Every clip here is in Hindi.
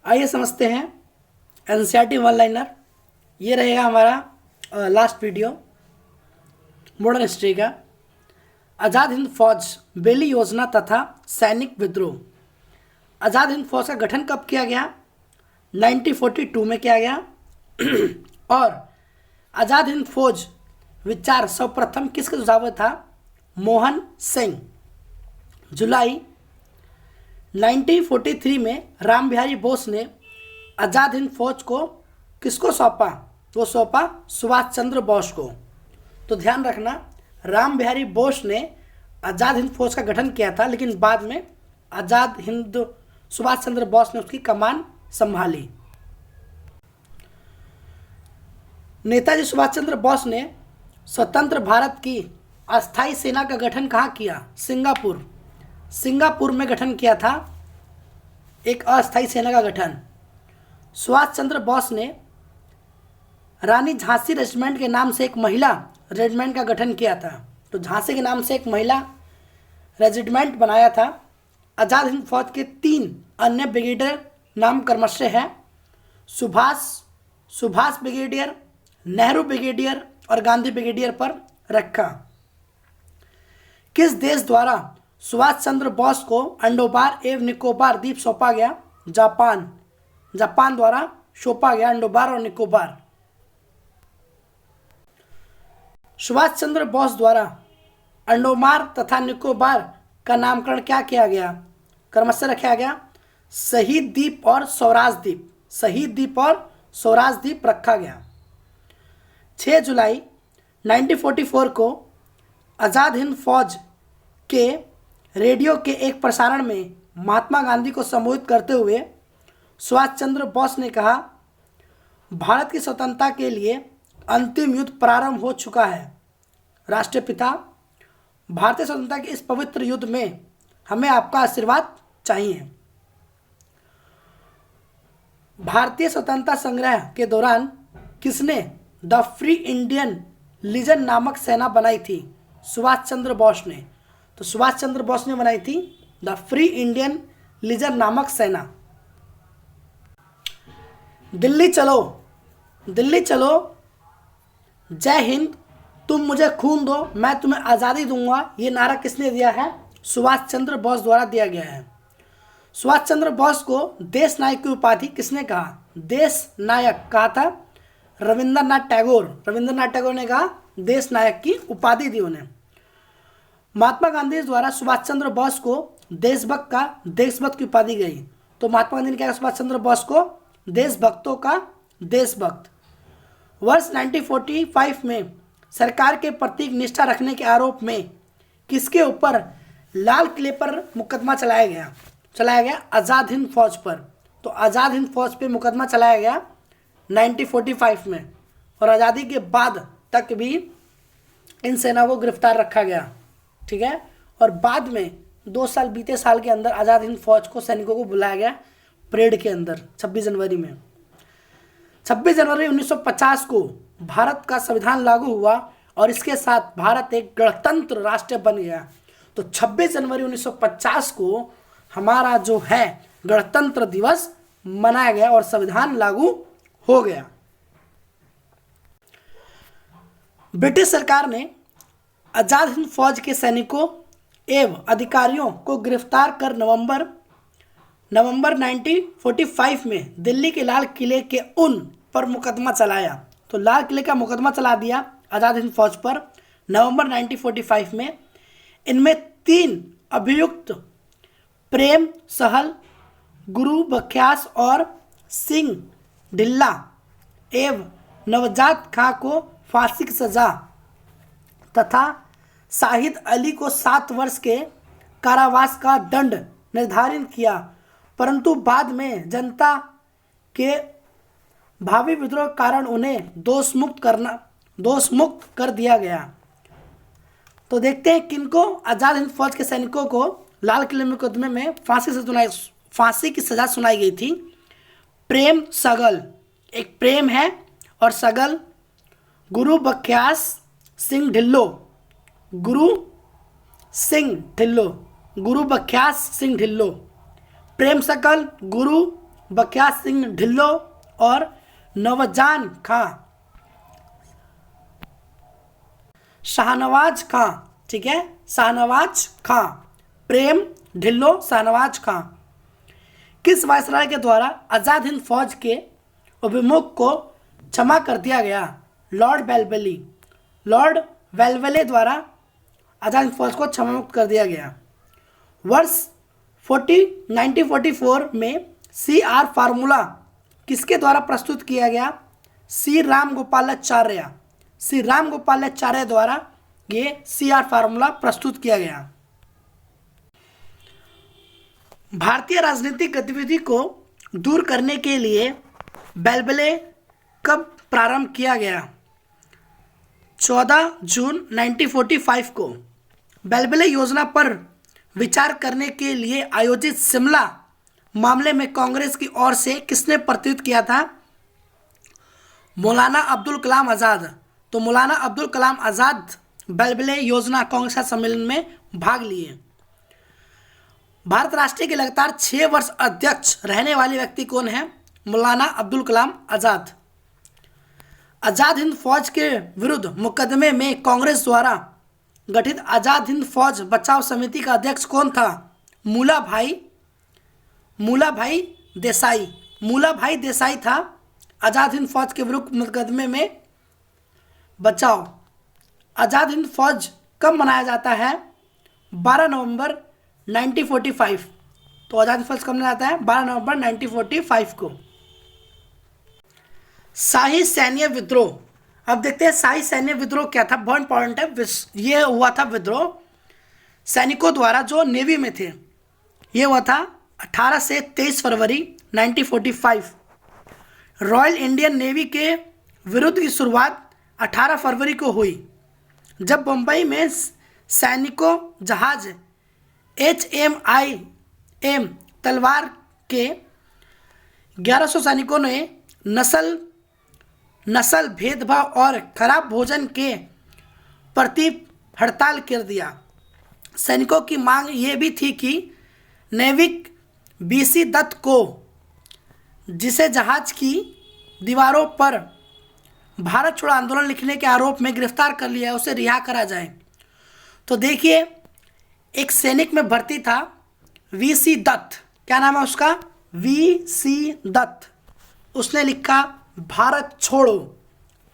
आइए समझते हैं एनसीईआरटी वन लाइनर। ये रहेगा हमारा लास्ट वीडियो मॉडर्न हिस्ट्री का। आज़ाद हिंद फौज बेली योजना तथा सैनिक विद्रोह। आज़ाद हिंद फौज का गठन कब किया गया? 1942 में किया गया। और आज़ाद हिंद फौज विचार सर्वप्रथम किसके सुझाव में था? मोहन सिंह। जुलाई 1943 में राम बिहारी बोस ने आज़ाद हिंद फौज को किसको सौंपा? वो सौंपा सुभाष चंद्र बोस को। तो ध्यान रखना, राम बिहारी बोस ने आज़ाद हिंद फौज का गठन किया था, लेकिन बाद में आज़ाद हिंद सुभाष चंद्र बोस ने उसकी कमान संभाली। नेताजी सुभाष चंद्र बोस ने स्वतंत्र भारत की अस्थाई सेना का गठन कहाँ किया? सिंगापुर में गठन किया था एक अस्थाई सेना का गठन। सुभाष चंद्र बोस ने रानी झांसी रेजिमेंट के नाम से एक महिला रेजिमेंट का गठन किया था। तो झांसी के नाम से एक महिला रेजिमेंट बनाया था। आज़ाद हिंद फौज के 3 अन्य ब्रिगेडियर नाम क्रमशः है सुभाष ब्रिगेडियर, नेहरू ब्रिगेडियर और गांधी ब्रिगेडियर पर रखा। किस देश द्वारा सुभाष चंद्र बोस को अंडोबार एवं निकोबार द्वीप सौंपा गया? जापान द्वारा सौंपा गया अंडोबार और निकोबार। सुभाष चंद्र बोस द्वारा अंडोमार तथा निकोबार का नामकरण क्या किया गया? क्रमशः रखा गया शहीद द्वीप और स्वराज द्वीप। शहीद द्वीप और स्वराज द्वीप रखा गया। 6 जुलाई 1944 को आज़ाद हिंद फौज के रेडियो के एक प्रसारण में महात्मा गांधी को संबोधित करते हुए सुभाष चंद्र बोस ने कहा, भारत की स्वतंत्रता के लिए अंतिम युद्ध प्रारंभ हो चुका है। राष्ट्रपिता, भारतीय स्वतंत्रता के इस पवित्र युद्ध में हमें आपका आशीर्वाद चाहिए। भारतीय स्वतंत्रता संग्राम के दौरान किसने द फ्री इंडियन लीजन नामक सेना बनाई थी? सुभाष चंद्र बोस ने। तो सुभाष चंद्र बोस ने बनाई थी द फ्री इंडियन लीजन नामक सेना। दिल्ली चलो जय हिंद, तुम मुझे खून दो मैं तुम्हें आज़ादी दूंगा, ये नारा किसने दिया है? सुभाष चंद्र बोस द्वारा दिया गया है। सुभाष चंद्र बोस को देश नायक की उपाधि किसने कहा? देश नायक कहा था रविंद्रनाथ टैगोर ने कहा देश नायक की उपाधि दी उन्हें। महात्मा गांधी द्वारा सुभाष चंद्र बोस को देशभक्त की उपाधि गई। तो महात्मा गांधी ने क्या कहा सुभाष चंद्र बोस को? देशभक्तों का देशभक्त। वर्ष 1945 में सरकार के प्रतीक निष्ठा रखने के आरोप में किसके ऊपर लाल किले पर मुकदमा चलाया गया? आज़ाद हिंद फौज पर। तो आज़ाद हिंद फौज पे मुकदमा चलाया गया 1945 में, और आज़ादी के बाद तक भी इन सेना को गिरफ्तार रखा गया। ठीक है। और बाद में 2 साल बीते साल के अंदर आज़ाद हिंद फौज को सैनिकों को बुलाया गया परेड के अंदर 26 जनवरी में। 26 जनवरी 1950 को भारत का संविधान लागू हुआ और इसके साथ भारत एक गणतंत्र राष्ट्र बन गया। तो 26 जनवरी 1950 को हमारा जो है गणतंत्र दिवस मनाया गया और संविधान लागू हो गया। ब्रिटिश सरकार ने आज़ाद हिंद फौज के सैनिकों एवं अधिकारियों को गिरफ्तार कर नवंबर 1945 में दिल्ली के लाल किले के उन पर मुकदमा चलाया। तो लाल किले का मुकदमा चला दिया आज़ाद हिंद फौज पर नवंबर 1945 में। इनमें 3 अभियुक्त प्रेम सहल, गुरु बख्यास और सिंह ढिल्ला एवं नवजात खां को फांसी की सजा तथा शाहिद अली को 7 वर्ष के कारावास का दंड निर्धारित किया, परंतु बाद में जनता के भावी विद्रोह के कारण उन्हें दोषमुक्त कर दिया गया। तो देखते हैं किनको आज़ाद हिंद फौज के सैनिकों को लाल किले मुकदमे में फांसी की सजा सुनाई गई थी। प्रेम सगल, एक प्रेम है और सगल, गुरु बख्यास सिंह ढिल्लो, गुरु बख्यास सिंह ढिल्लो, प्रेम सकल, गुरु बख्तियार सिंह ढिल्लो और नवजान खां, शाहनवाज खां, ठीक है, शाहनवाज खां, प्रेम ढिल्लो, शाहनवाज खां। किस वायसराय के द्वारा आज़ाद हिंद फौज के अभिमुख को क्षमा कर दिया गया? लॉर्ड वेलवेली, लॉर्ड वेलवेले द्वारा आज़ाद हिंद फौज को क्षमा मुक्त कर दिया गया। वर्ष 1944 में CR फार्मूला किसके द्वारा प्रस्तुत किया गया? सी रामगोपालाचार्य, श्री रामगोपालाचार्य द्वारा ये CR फार्मूला प्रस्तुत किया गया। भारतीय राजनीतिक गतिविधि को दूर करने के लिए वेलवेले कब प्रारंभ किया गया? 14 जून 1945 को। वेलवेले योजना पर विचार करने के लिए आयोजित शिमला मामले में कांग्रेस की ओर से किसने प्रतिनिधित्व किया था? मौलाना अब्दुल कलाम आज़ाद। तो मौलाना अब्दुल कलाम आज़ाद वेलवेले योजना कांग्रेस सम्मेलन में भाग लिए। भारत राष्ट्र के लगातार 6 वर्ष अध्यक्ष रहने वाले व्यक्ति कौन है? मौलाना अब्दुल कलाम आज़ाद। आज़ाद हिंद फौज के विरुद्ध मुकदमे में कांग्रेस द्वारा गठित आज़ाद हिंद फौज बचाव समिति का अध्यक्ष कौन था? मूला भाई देसाई। मूला भाई देसाई था आज़ाद हिंद फौज के विरुद्ध मुकदमे में बचाव। आज़ाद हिंद फौज कब मनाया जाता है? 12 नवंबर 1945। तो आज़ाद हिंद फौज कब मनाया जाता है? 12 नवंबर 1945 को। शाही सैन्य विद्रोह। अब देखते हैं शाही सैन्य विद्रोह क्या था, बहुत इंपॉर्टेंट है। ये हुआ था विद्रोह सैनिकों द्वारा जो नेवी में थे। ये हुआ था 18 से 23 फरवरी 1945। रॉयल इंडियन नेवी के विरुद्ध की शुरुआत 18 फरवरी को हुई, जब बम्बई में सैनिकों जहाज HMIM तलवार के 1100 सैनिकों ने नस्ल भेदभाव और खराब भोजन के प्रति हड़ताल कर दिया। सैनिकों की मांग ये भी थी कि नेविक BC दत्त को, जिसे जहाज की दीवारों पर भारत छोड़ो आंदोलन लिखने के आरोप में गिरफ्तार कर लिया, उसे रिहा करा जाए। तो देखिए, एक सैनिक में भर्ती था VC दत्त, क्या नाम है उसका? VC दत्त। उसने लिखा भारत छोड़ो,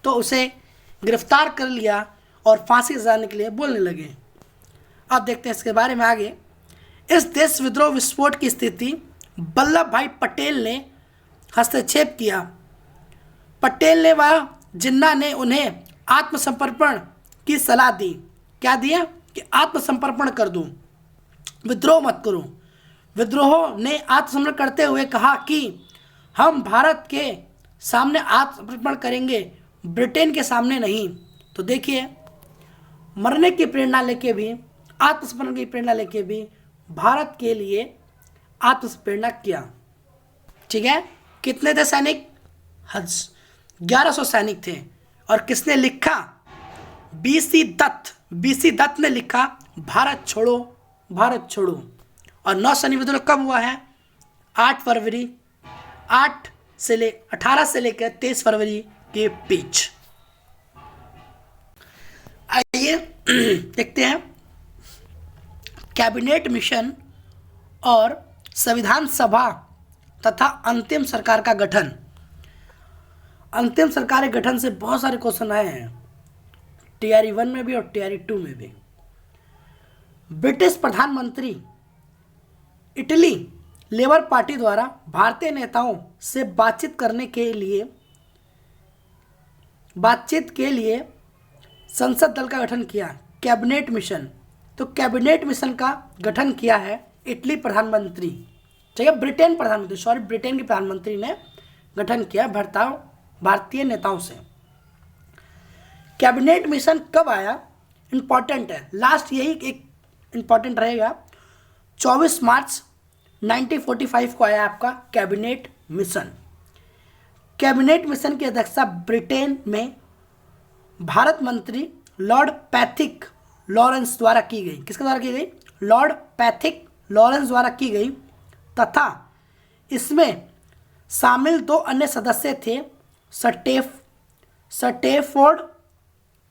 तो उसे गिरफ्तार कर लिया और फांसी सजाने के लिए बोलने लगे। अब देखते हैं इसके बारे में आगे। इस देश विद्रोह विस्फोट की स्थिति वल्लभ भाई पटेल ने हस्तक्षेप किया। पटेल ने व जिन्ना ने उन्हें आत्मसमर्पण की सलाह दी। क्या दिया? कि आत्मसमर्पण कर दूं, विद्रोह मत करो। विद्रोह ने आत्मसमर्पण करते हुए कहा कि हम भारत के सामने आत्मसमर्पण करेंगे, ब्रिटेन के सामने नहीं। तो देखिए, मरने की प्रेरणा लेके भी, आत्मसमर्पण की प्रेरणा लेके भी भारत के लिए आत्मप्रेरणा किया। ठीक है, कितने थे सैनिक? 1100 सैनिक थे। और किसने लिखा? BC दत्त। BC दत्त ने लिखा भारत छोड़ो, भारत छोड़ो। और 9 सैनिक विद्रोह कब हुआ है? 8 फरवरी 18 से लेकर 23 फरवरी के बीच। आइए देखते हैं कैबिनेट मिशन और संविधान सभा तथा अंतिम सरकार का गठन। अंतिम सरकार के गठन से बहुत सारे क्वेश्चन आए हैं, TRE 1 में भी और TRE 2 में भी। ब्रिटिश प्रधानमंत्री इटली लेबर पार्टी द्वारा भारतीय नेताओं से बातचीत के लिए संसद दल का गठन किया। कैबिनेट मिशन, तो कैबिनेट मिशन का गठन किया है इटली प्रधानमंत्री, ठीक है, ब्रिटेन के प्रधानमंत्री ने गठन किया भारतीय नेताओं से। कैबिनेट मिशन कब आया? इंपॉर्टेंट है, लास्ट यही एक इंपॉर्टेंट रहेगा। 24 मार्च 1945 को आया आपका कैबिनेट मिशन। कैबिनेट मिशन की अध्यक्षता ब्रिटेन में भारत मंत्री लॉर्ड पैथिक लॉरेंस द्वारा की गई। किसके द्वारा की गई? लॉर्ड पैथिक लॉरेंस द्वारा की गई। तथा इसमें शामिल दो अन्य सदस्य थे Stafford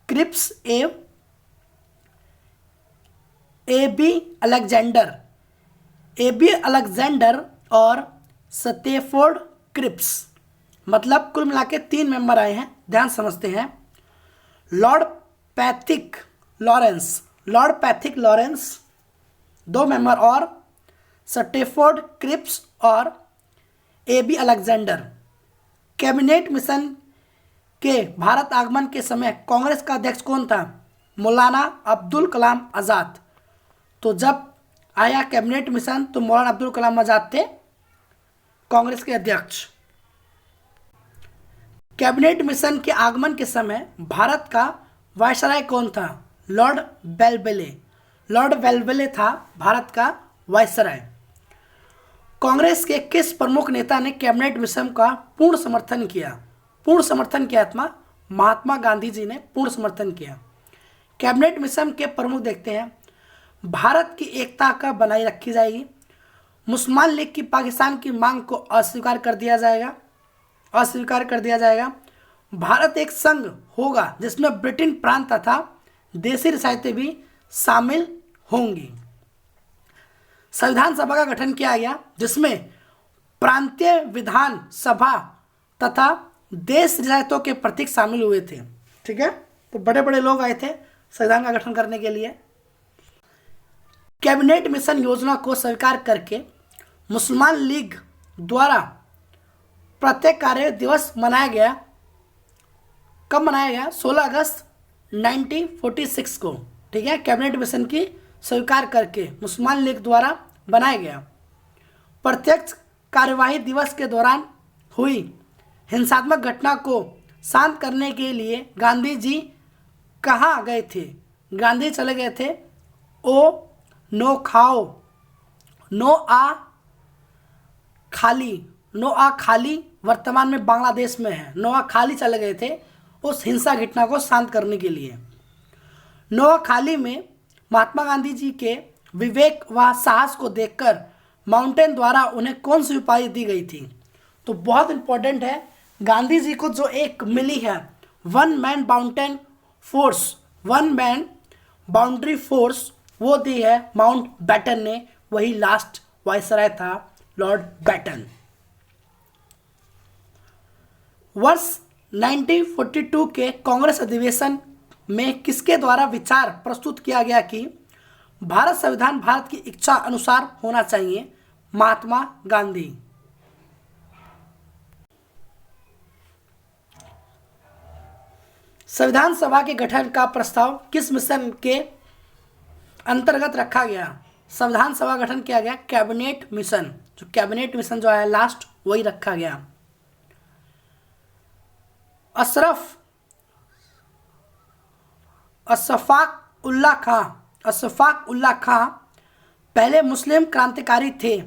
Cripps A B Alexander और स्टेफोर्ड क्रिप्स। मतलब कुल मिला के 3 मेंबर आए हैं, ध्यान समझते हैं। लॉर्ड पैथिक लॉरेंस 2 मेंबर और स्टेफोर्ड क्रिप्स और A B Alexander. Cabinet mission के भारत आगमन के समय कांग्रेस का अध्यक्ष कौन था? मौलाना अब्दुल कलाम आज़ाद। तो जब आया कैबिनेट मिशन तो मौलाना अब्दुल कलाम आज़ाद थे कांग्रेस के अध्यक्ष। कैबिनेट मिशन के आगमन के समय भारत का वायसराय कौन था? लॉर्ड बेलवेले था भारत का वायसराय। कांग्रेस के किस प्रमुख नेता ने कैबिनेट मिशन का पूर्ण समर्थन किया? महात्मा गांधी जी ने पूर्ण समर्थन किया। कैबिनेट मिशन के प्रमुख देखते हैं। भारत की एकता का बनाए रखी जाएगी। मुसलमान लीग की पाकिस्तान की मांग को अस्वीकार कर दिया जाएगा। भारत एक संघ होगा जिसमें ब्रिटेन प्रांत तथा देशी रियासतें भी शामिल होंगी। संविधान सभा का गठन किया गया जिसमें प्रांतीय विधान सभा तथा देश रियासतों के प्रतीक शामिल हुए थे। ठीक है, तो बड़े बड़े लोग आए थे संविधान का गठन करने के लिए। कैबिनेट मिशन योजना को स्वीकार करके मुसलमान लीग द्वारा प्रत्येक कार्य दिवस मनाया गया। कब मनाया गया? 16 अगस्त 1946 को। ठीक है, कैबिनेट मिशन की स्वीकार करके मुसलमान लीग द्वारा बनाया गया। प्रत्यक्ष कार्यवाही दिवस के दौरान हुई हिंसात्मक घटना को शांत करने के लिए गांधी जी कहाँ गए थे? गांधी चले गए थे नोआखाली वर्तमान में बांग्लादेश में है। नोआखाली चले गए थे उस हिंसा घटना को शांत करने के लिए। नोआखाली में महात्मा गांधी जी के विवेक व साहस को देखकर माउंटेन द्वारा उन्हें कौन सी उपाधि दी गई थी? तो बहुत इंपॉर्टेंट है, गांधी जी को जो एक मिली है 1 मैन बाउंड्री फोर्स, वो दी है माउंट बैटन ने। वही लास्ट वायसराय था लॉर्ड बैटन। वर्ष 1942 के कांग्रेस अधिवेशन में किसके द्वारा विचार प्रस्तुत किया गया कि भारत संविधान भारत की इच्छा अनुसार होना चाहिए? महात्मा गांधी। संविधान सभा के गठन का प्रस्ताव किस मिशन के अंतर्गत रखा गया? संविधान सभा गठन किया गया कैबिनेट मिशन। जो कैबिनेट मिशन जो है लास्ट वही रखा गया। अशफाक उल्लाह खां पहले मुस्लिम क्रांतिकारी थे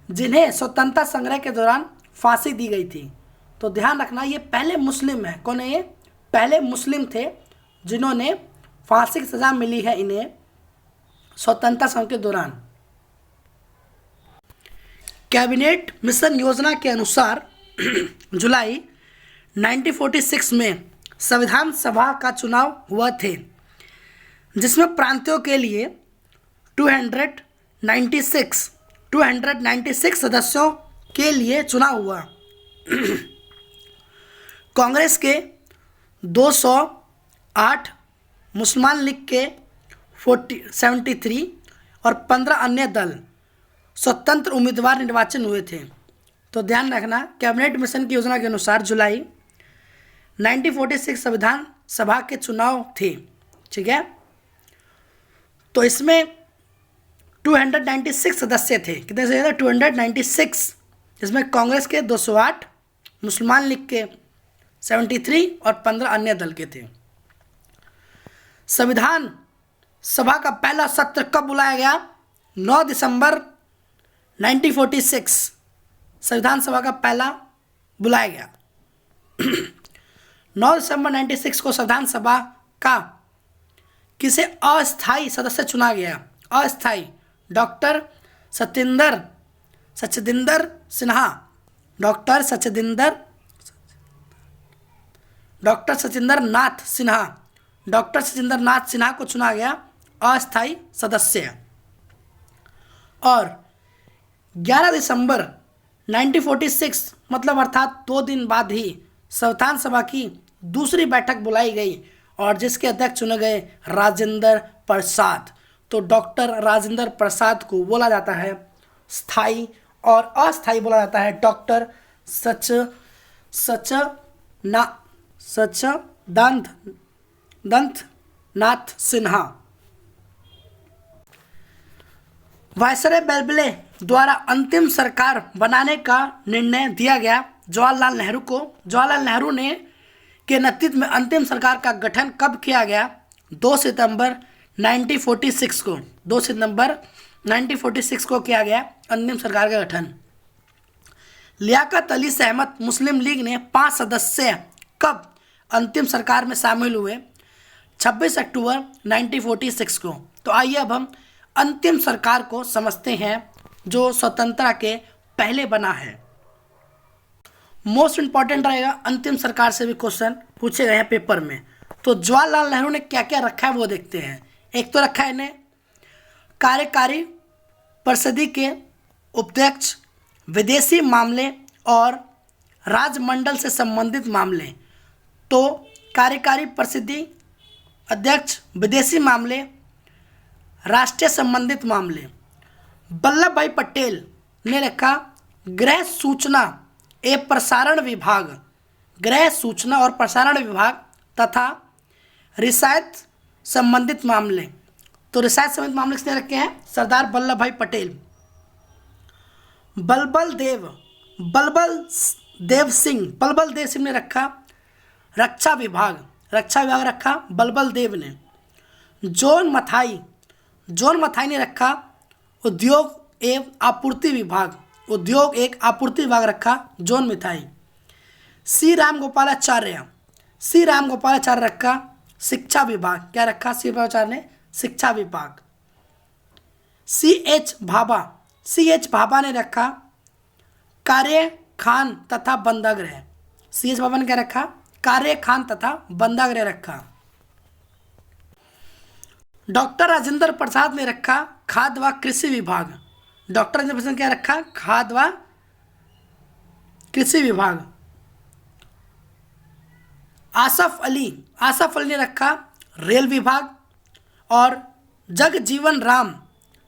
जिन्हें स्वतंत्रता संग्राम के दौरान फांसी दी गई थी। तो ध्यान रखना, ये पहले मुस्लिम है। कौन है ये? पहले मुस्लिम थे जिन्होंने फांसी की सजा मिली है इन्हें स्वतंत्रता संग्राम के दौरान। कैबिनेट मिशन योजना के अनुसार जुलाई 1946 में संविधान सभा का चुनाव हुआ थे जिसमें प्रांतों के लिए 296 सदस्यों के लिए चुनाव हुआ। कांग्रेस के 208, मुसलमान लीग के 73 और 15 अन्य दल स्वतंत्र उम्मीदवार निर्वाचन हुए थे। तो ध्यान रखना, कैबिनेट मिशन की योजना के अनुसार जुलाई 1946 संविधान सभा के चुनाव थे। ठीक है, तो इसमें 296 सदस्य थे। कितने सदस्य थे? 296, जिसमें कांग्रेस के 208, मुसलमान लीग के 73 और 15 अन्य दल के थे। संविधान सभा का पहला सत्र कब बुलाया गया? 9 दिसंबर 1946 संविधान सभा का पहला बुलाया गया। 9 दिसंबर 1946 को संविधान सभा का किसे अस्थायी सदस्य चुना गया? अस्थायी doctor Sachinder Sinha doctor Sachinder doctor Sachinder Nath Sinha doctor Sachinder Nath Sinha को चुना गया अस्थायी सदस्य। और 11 दिसंबर 1946 मतलब अर्थात 2 दिन बाद ही संविधान सभा की दूसरी बैठक बुलाई गई और जिसके अध्यक्ष चुने गए राजेंद्र प्रसाद। तो डॉक्टर राजेंद्र प्रसाद को बोला जाता है स्थायी और अस्थायी बोला जाता है डॉक्टर सचिदानंद नाथ सिन्हा। वायसराय बेल्विले द्वारा अंतिम सरकार बनाने का निर्णय दिया गया जवाहरलाल नेहरू को। जवाहरलाल नेहरू ने के नेतृत्व में अंतिम सरकार का गठन कब किया गया? 2 सितंबर 1946 को 2 सितंबर 1946 को किया गया अंतिम सरकार का गठन। लियाकत अली सहमत मुस्लिम लीग ने 5 सदस्य कब अंतिम सरकार में शामिल हुए? 26 अक्टूबर 1946 को। तो आइए अब हम अंतिम सरकार को समझते हैं जो स्वतंत्रता के पहले बना है। मोस्ट इंपॉर्टेंट रहेगा, अंतिम सरकार से भी क्वेश्चन पूछे गए हैं पेपर में। तो जवाहरलाल नेहरू ने क्या क्या रखा है वो देखते हैं। एक तो रखा है इन्हें कार्यकारी परिषद के उपाध्यक्ष, विदेशी मामले और राजमंडल से संबंधित मामले। तो कार्यकारी परिषद अध्यक्ष, विदेशी मामले, राष्ट्रीय संबंधित मामले। वल्लभ भाई पटेल ने रखा गृह सूचना एवं प्रसारण विभाग, गृह सूचना और प्रसारण विभाग तथा रियासत संबंधित मामले। तो रियासत संबंधित मामले किसने रखे हैं? सरदार वल्लभ भाई पटेल। बलबल देव सिंह ने रखा रक्षा विभाग रखा बलबल देव ने। जॉन मथाई ने रखा उद्योग एवं आपूर्ति विभाग रखा जॉन मथाई। सी राम गोपालाचार्य रखा शिक्षा विभाग। क्या रखा? सी रामाचार्य ने शिक्षा विभाग। सी एच भाभा ने रखा कार्य खान तथा बंदागृह। सी एच भाभा ने क्या रखा? कार्य खान तथा बंदागृह रखा। डॉक्टर राजेंद्र प्रसाद ने रखा खाद्य व कृषि विभाग। डॉक्टर राजेंद्र प्रसाद ने क्या रखा? खाद्य व कृषि विभाग। आसफ अली ने रखा रेल विभाग और जगजीवन राम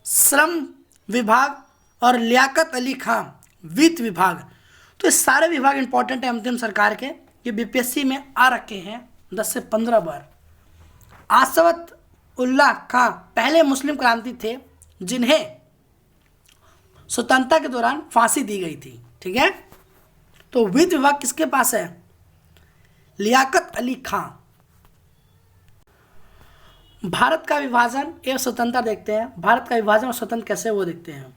श्रम विभाग और लियाकत अली खां वित्त विभाग। तो ये सारे विभाग इंपॉर्टेंट है अंतिम सरकार के, ये बीपीएससी में आ रखे हैं 10 से 15 बार। आसवत उल्लाह खां पहले मुस्लिम क्रांति थे जिन्हें स्वतंत्रता के दौरान फांसी दी गई थी। ठीक है, तो वित्त विभाग किसके पास है? लियाकत अली खां। भारत का विभाजन एवं स्वतंत्रता देखते हैं। भारत का विभाजन और स्वतंत्र कैसे वो देखते हैं।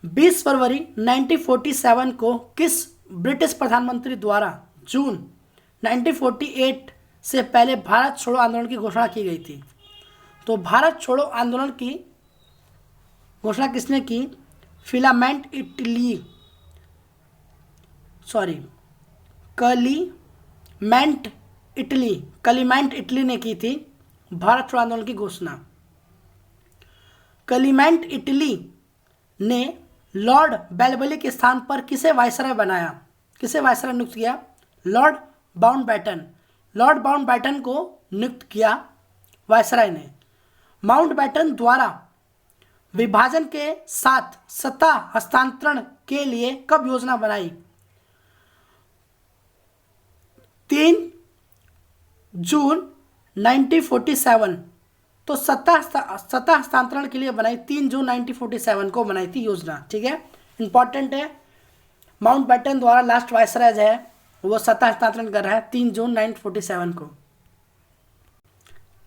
20 फरवरी 1947 को किस ब्रिटिश प्रधानमंत्री द्वारा जून 1948 से पहले भारत छोड़ो आंदोलन की घोषणा की गई थी? तो भारत छोड़ो आंदोलन की घोषणा किसने की? कलीमेंट इटली ने की थी भारत छोड़ो आंदोलन की घोषणा। कलीमेंट इटली ने लॉर्ड बेल्वेली के स्थान पर किसे वायसराय बनाया? किसे वायसराय नियुक्त किया? लॉर्ड माउंटबेटन को नियुक्त किया वायसराय ने। माउंटबेटन द्वारा विभाजन के साथ सत्ता हस्तांतरण के लिए कब योजना बनाई? 3 जून 1947। तो सत्ता हस्तांतरण के लिए बनाई 3 जून 1947 को बनाई थी योजना। ठीक है, इंपॉर्टेंट है। माउंटबेटन द्वारा लास्ट वायसराय है वो सत्ता हस्तांतरण कर रहा है 3 जून 1947 को।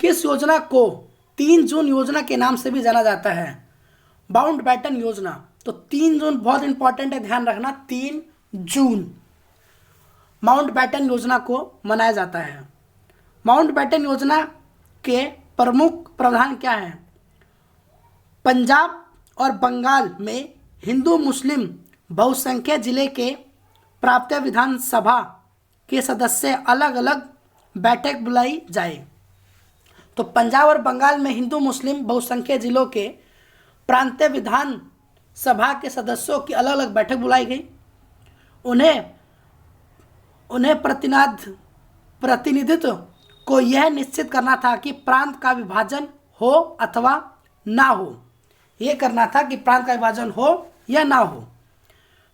किस योजना को 3 जून योजना के नाम से भी जाना जाता है? माउंटबेटन योजना। तो 3 जून बहुत इंपॉर्टेंट है, ध्यान रखना। 3 जून माउंटबेटन योजना को मनाया जाता है। माउंटबेटन योजना के प्रमुख प्रावधान क्या हैं? पंजाब और बंगाल में हिंदू मुस्लिम बहुसंख्यक जिले के प्रांतीय विधानसभा के सदस्य अलग अलग बैठक बुलाई जाए। तो पंजाब और बंगाल में हिंदू मुस्लिम बहुसंख्यक जिलों के प्रांतीय विधान सभा के सदस्यों की अलग अलग बैठक बुलाई गई। उन्हें प्रतिनिधित्व को यह निश्चित करना था कि प्रांत का विभाजन हो अथवा ना हो। यह करना था कि प्रांत का विभाजन हो या ना हो।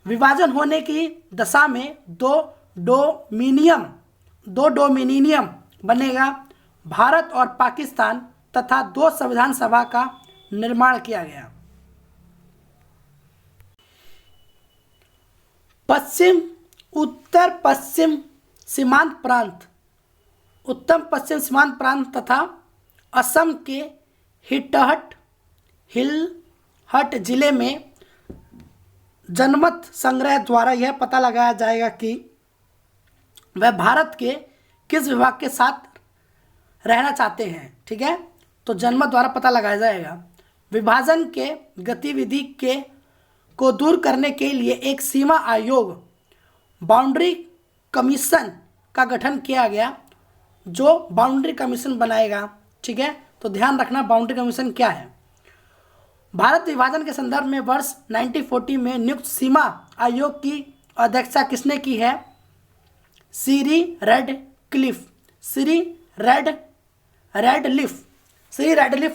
विभाजन होने की दशा में दो डोमिनियन बनेगा, भारत और पाकिस्तान, तथा 2 संविधान सभा का निर्माण किया गया। उत्तर पश्चिम सीमांत प्रांत तथा असम के हिलहट जिले में जनमत संग्रह द्वारा यह पता लगाया जाएगा कि वह भारत के किस विभाग के साथ रहना चाहते हैं। ठीक है, तो जनमत द्वारा पता लगाया जाएगा। विभाजन के गतिविधि को दूर करने के लिए एक सीमा आयोग बाउंड्री कमीशन का गठन किया गया, जो बाउंड्री कमीशन बनाएगा। ठीक है, तो ध्यान रखना बाउंड्री कमीशन क्या है। भारत विभाजन के संदर्भ में वर्ष 1940 में नियुक्त सीमा आयोग की अध्यक्षता किसने की है? सीरी रेडक्लिफ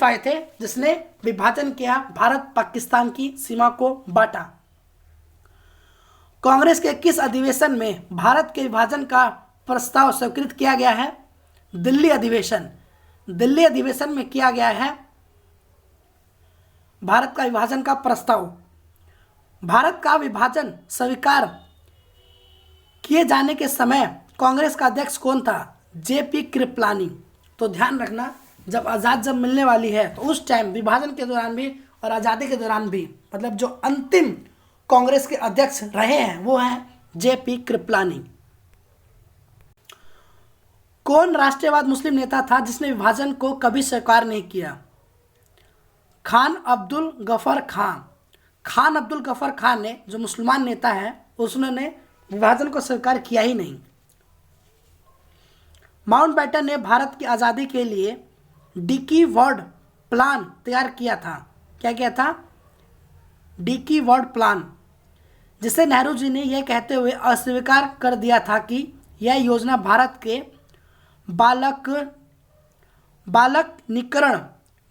आए थे, जिसने विभाजन किया, भारत पाकिस्तान की सीमा को बांटा। कांग्रेस के किस अधिवेशन में भारत के विभाजन का प्रस्ताव स्वीकृत किया गया है? दिल्ली अधिवेशन में किया गया है भारत का विभाजन का प्रस्ताव। भारत का विभाजन स्वीकार किए जाने के समय कांग्रेस का अध्यक्ष कौन था? जेपी कृपलानी। तो ध्यान रखना, जब मिलने वाली है तो उस टाइम विभाजन के दौरान भी और आज़ादी के दौरान भी, मतलब जो अंतिम कांग्रेस के अध्यक्ष रहे हैं वो हैं जेपी कृपलानी। कौन राष्ट्रवाद मुस्लिम नेता था जिसने विभाजन को कभी स्वीकार नहीं किया? खान अब्दुल गफर खान ने, जो मुसलमान नेता है, उसने विभाजन को स्वीकार किया ही नहीं। माउंटबेटन ने भारत की आज़ादी के लिए डिकी वर्ड प्लान तैयार किया था। क्या किया था? डिकी वर्ड प्लान, जिसे नेहरू जी ने यह कहते हुए अस्वीकार कर दिया था कि यह योजना भारत के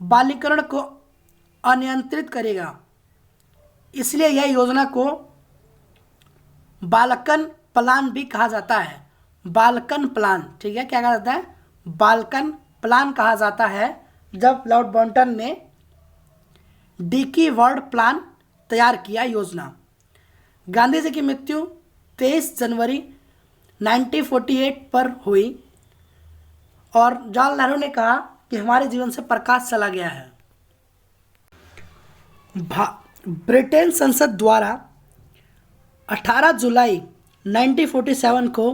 बालिकरण को अनियंत्रित करेगा। इसलिए यह योजना को बाल्कन प्लान भी कहा जाता है। बाल्कन प्लान, ठीक है, क्या कहा जाता है? बाल्कन प्लान कहा जाता है, जब लॉर्ड माउंटबेटन ने डिकी वर्ड प्लान तैयार किया योजना। गांधी जी की मृत्यु 23 जनवरी 1948 पर हुई और जवाहरलाल नेहरू ने कहा कि हमारे जीवन से प्रकाश चला गया है। ब्रिटेन संसद द्वारा 18 जुलाई 1947 को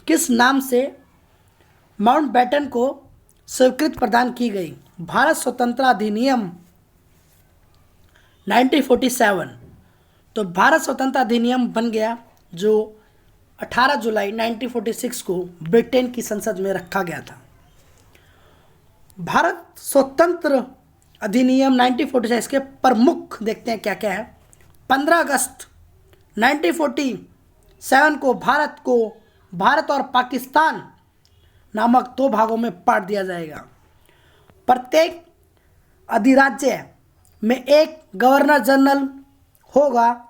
किस नाम से माउंटबेटन को स्वीकृति प्रदान की गई? भारत स्वतंत्रता अधिनियम 1947। तो भारत स्वतंत्रता अधिनियम बन गया, जो 18 जुलाई 1946 को ब्रिटेन की संसद में रखा गया था। भारत स्वतंत्र अधिनियम 1946 के प्रमुख देखते हैं क्या क्या है। 15 अगस्त 1947 को भारत और पाकिस्तान नामक 2 भागों में बांट दिया जाएगा। प्रत्येक अधिराज्य में एक गवर्नर जनरल होगा,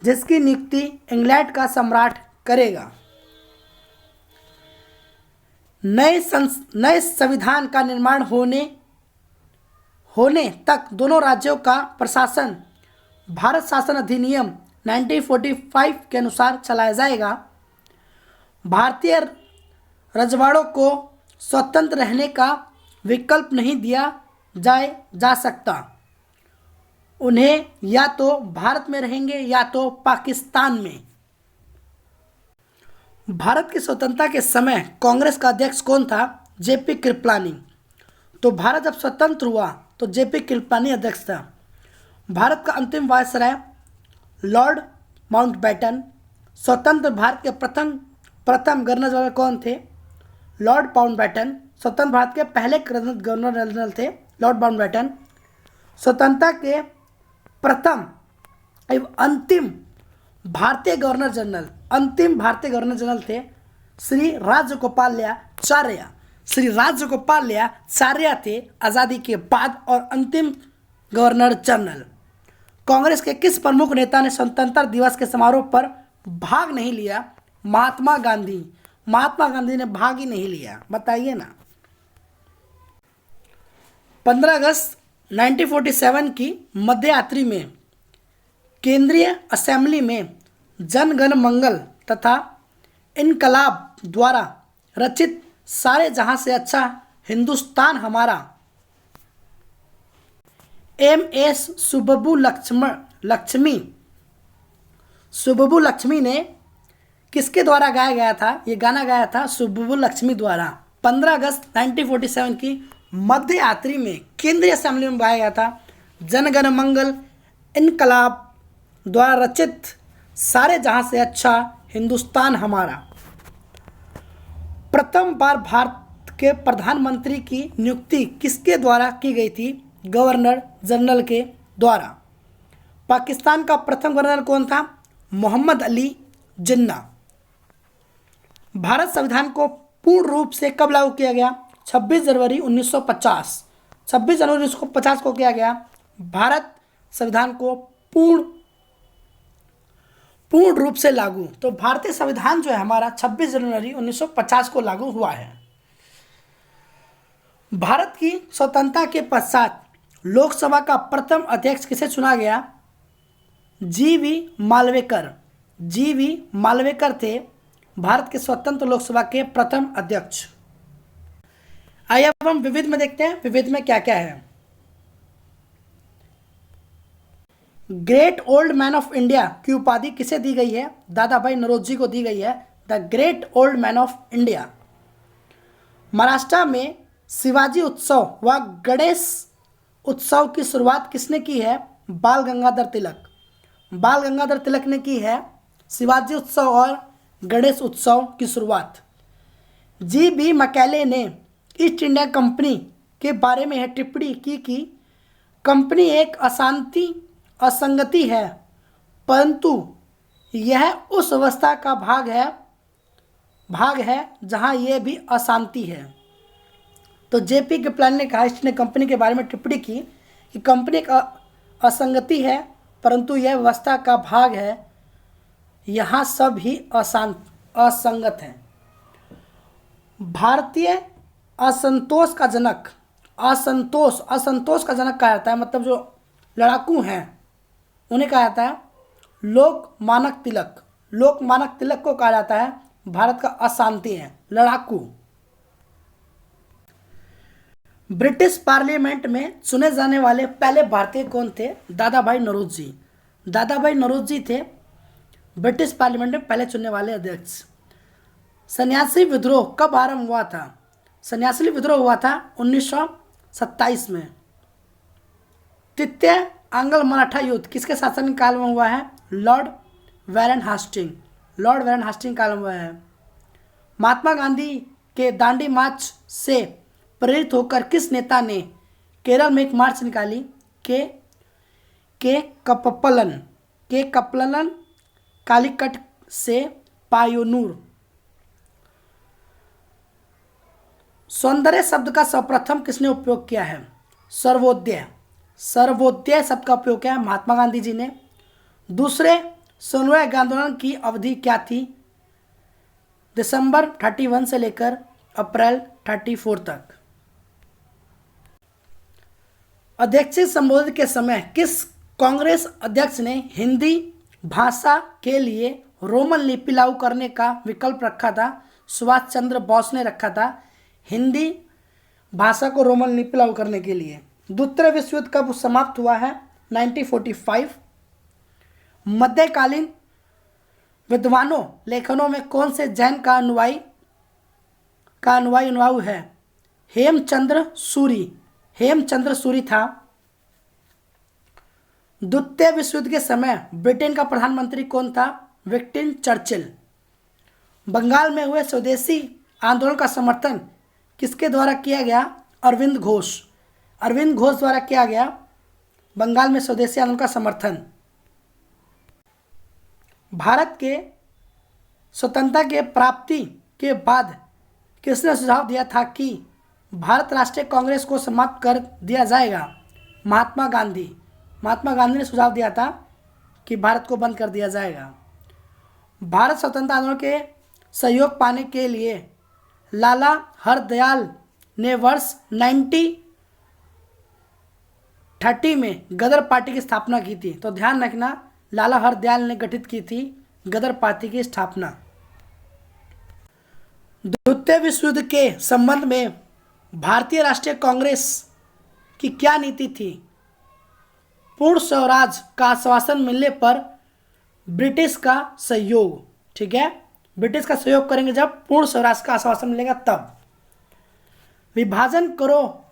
जिसकी नियुक्ति इंग्लैंड का सम्राट करेगा। नए संविधान का निर्माण होने तक दोनों राज्यों का प्रशासन भारत शासन अधिनियम 1945 के अनुसार चलाया जाएगा। भारतीय रजवाड़ों को स्वतंत्र रहने का विकल्प नहीं दिया जा सकता। उन्हें या तो भारत में रहेंगे या तो पाकिस्तान में। भारत की स्वतंत्रता के समय कांग्रेस का अध्यक्ष कौन था? जेपी कृपलानी। तो भारत जब स्वतंत्र हुआ तो जेपी कृपलानी अध्यक्ष था। भारत का अंतिम वायसराय लॉर्ड माउंटबेटन स्वतंत्र भारत के प्रथम प्रथम गवर्नर जनरल कौन थे? Lord Mountbatten. स्वतंत्र भारत के पहले गवर्नर जनरल थे लॉर्ड माउंटबेटन। स्वतंत्रता के प्रथम एवं अंतिम भारतीय गवर्नर जनरल थे श्री राजगोपालाचार्य। श्री राजगोपालाचार्य थे आज़ादी के बाद और अंतिम गवर्नर जनरल। कांग्रेस के किस प्रमुख नेता ने स्वतंत्रता दिवस के समारोह पर भाग नहीं लिया? महात्मा गांधी। महात्मा गांधी ने भाग ही नहीं लिया, बताइए ना। 15 अगस्त 1947 की मध्यरात्रि में केंद्रीय असेंबली में जन गण मंगल तथा इनकलाब द्वारा रचित सारे जहां से अच्छा हिंदुस्तान हमारा एम.एस. सुब्बू लक्ष्मी ने किसके द्वारा गाया गया था? ये गाना गाया था सुब्बू लक्ष्मी द्वारा। 15 अगस्त 1947 की मध्यरात्रि में केंद्रीय असेंबली में गाया गया था जनगण मंगल इनकलाब द्वारा रचित सारे जहां से अच्छा हिंदुस्तान हमारा। प्रथम बार भारत के प्रधानमंत्री की नियुक्ति किसके द्वारा की गई थी? गवर्नर जनरल के द्वारा। पाकिस्तान का प्रथम गवर्नर कौन था? मोहम्मद अली जिन्ना। भारत संविधान को पूर्ण रूप से कब लागू किया गया? 26 जनवरी 1950। 26 जनवरी 1950 को किया गया भारत संविधान को पूर्ण रूप से लागू। तो भारतीय संविधान जो है हमारा 26 जनवरी 1950 को लागू हुआ है। भारत की स्वतंत्रता के पश्चात लोकसभा का प्रथम अध्यक्ष किसे चुना गया? जी.वी. मालवेकर। जी.वी. मालवेकर थे भारत के स्वतंत्र लोकसभा के प्रथम अध्यक्ष। आइए अब हम विविध में देखते हैं, विविध में क्या क्या है। Great old man of India की उपाधि किसे दी गई है? दादा भाई नौरोजी को दी गई है the great old man of India. Maharashtra में शिवाजी उत्सव व गणेश उत्सव की शुरुआत किसने की है? बाल गंगाधर तिलक। बाल गंगाधर तिलक ने की है शिवाजी उत्सव और गणेश उत्सव की शुरुआत। जी.बी. मैकाले ने ईस्ट इंडिया कंपनी के बारे में यह टिप्पणी की कि कंपनी एक असंगति है, परंतु यह उस अवस्था का भाग है जहां यह भी अशांति है। तो जेपी कप्लान ने कहा, ईस्ट इंडिया कंपनी के बारे में टिप्पणी की कि कंपनी एक असंगति है, परंतु यह अवस्था का भाग है, यहाँ सब ही असंगत है। भारतीय असंतोष का जनक कहा जाता है, मतलब जो लड़ाकू हैं उन्हें कहा जाता है लोकमानक तिलक। लोकमानक तिलक को कहा जाता है भारत का अशांति है, लड़ाकू। ब्रिटिश पार्लियामेंट में चुने जाने वाले पहले भारतीय कौन थे? दादा भाई नौरोजी। दादा भाई नौरोजी थे ब्रिटिश पार्लियामेंट में पहले चुनने वाले अध्यक्ष। सन्यासी विद्रोह कब आरंभ हुआ था? सन्यासी विद्रोह हुआ था 1927 में। तृतीय आंग्ल मराठा युद्ध किसके शासन काल में हुआ है? लॉर्ड वारेन हास्टिंग काल में हुआ है। महात्मा गांधी के दांडी मार्च से प्रेरित होकर किस नेता ने केरल में एक मार्च निकाली? के कपलन कालीकट से पायोनूर। सौंदर्य शब्द का सर्वप्रथम किसने उपयोग किया है? सर्वोदय शब्द का उपयोग किया है महात्मा गांधी जी ने। दूसरे सत्याग्रह आंदोलन की अवधि क्या थी? दिसंबर 31 से लेकर अप्रैल 34 तक। अध्यक्षीय संबोधन के समय किस कांग्रेस अध्यक्ष ने हिंदी भाषा के लिए रोमन लिपि लागू करने का विकल्प रखा था? सुभाष चंद्र बोस ने रखा था हिंदी भाषा को रोमन लिपि लागू करने के लिए। द्वितीय विश्व युद्ध कब समाप्त हुआ है? 1945। मध्यकालीन विद्वानों लेखनों में कौन से जैन का अनुयायी है? हेमचंद्र सूरी था। द्वितीय विश्व युद्ध के समय ब्रिटेन का प्रधानमंत्री कौन था? विक्टिन चर्चिल। बंगाल में हुए स्वदेशी आंदोलन का समर्थन किसके द्वारा किया गया? अरविंद घोष। अरविंद घोष द्वारा किया गया बंगाल में स्वदेशी आंदोलन का समर्थन। भारत के स्वतंत्रता के प्राप्ति के बाद किसने सुझाव दिया था कि भारत राष्ट्रीय कांग्रेस को समाप्त कर दिया जाएगा? महात्मा गांधी। महात्मा गांधी ने सुझाव दिया था कि भारत को बंद कर दिया जाएगा। भारत स्वतंत्रता आंदोलन के सहयोग पाने के लिए लाला हरदयाल ने वर्ष 1930 में गदर पार्टी की स्थापना की थी। तो ध्यान रखना, लाला हरदयाल ने गठित की थी गदर पार्टी की स्थापना। द्वितीय विश्व युद्ध के संबंध में भारतीय राष्ट्रीय कांग्रेस की क्या नीति थी? पूर्ण स्वराज का आश्वासन मिलने पर ब्रिटिश का सहयोग। ठीक है, ब्रिटिश का सहयोग करेंगे जब पूर्ण स्वराज का आश्वासन मिलेगा तब। विभाजन करो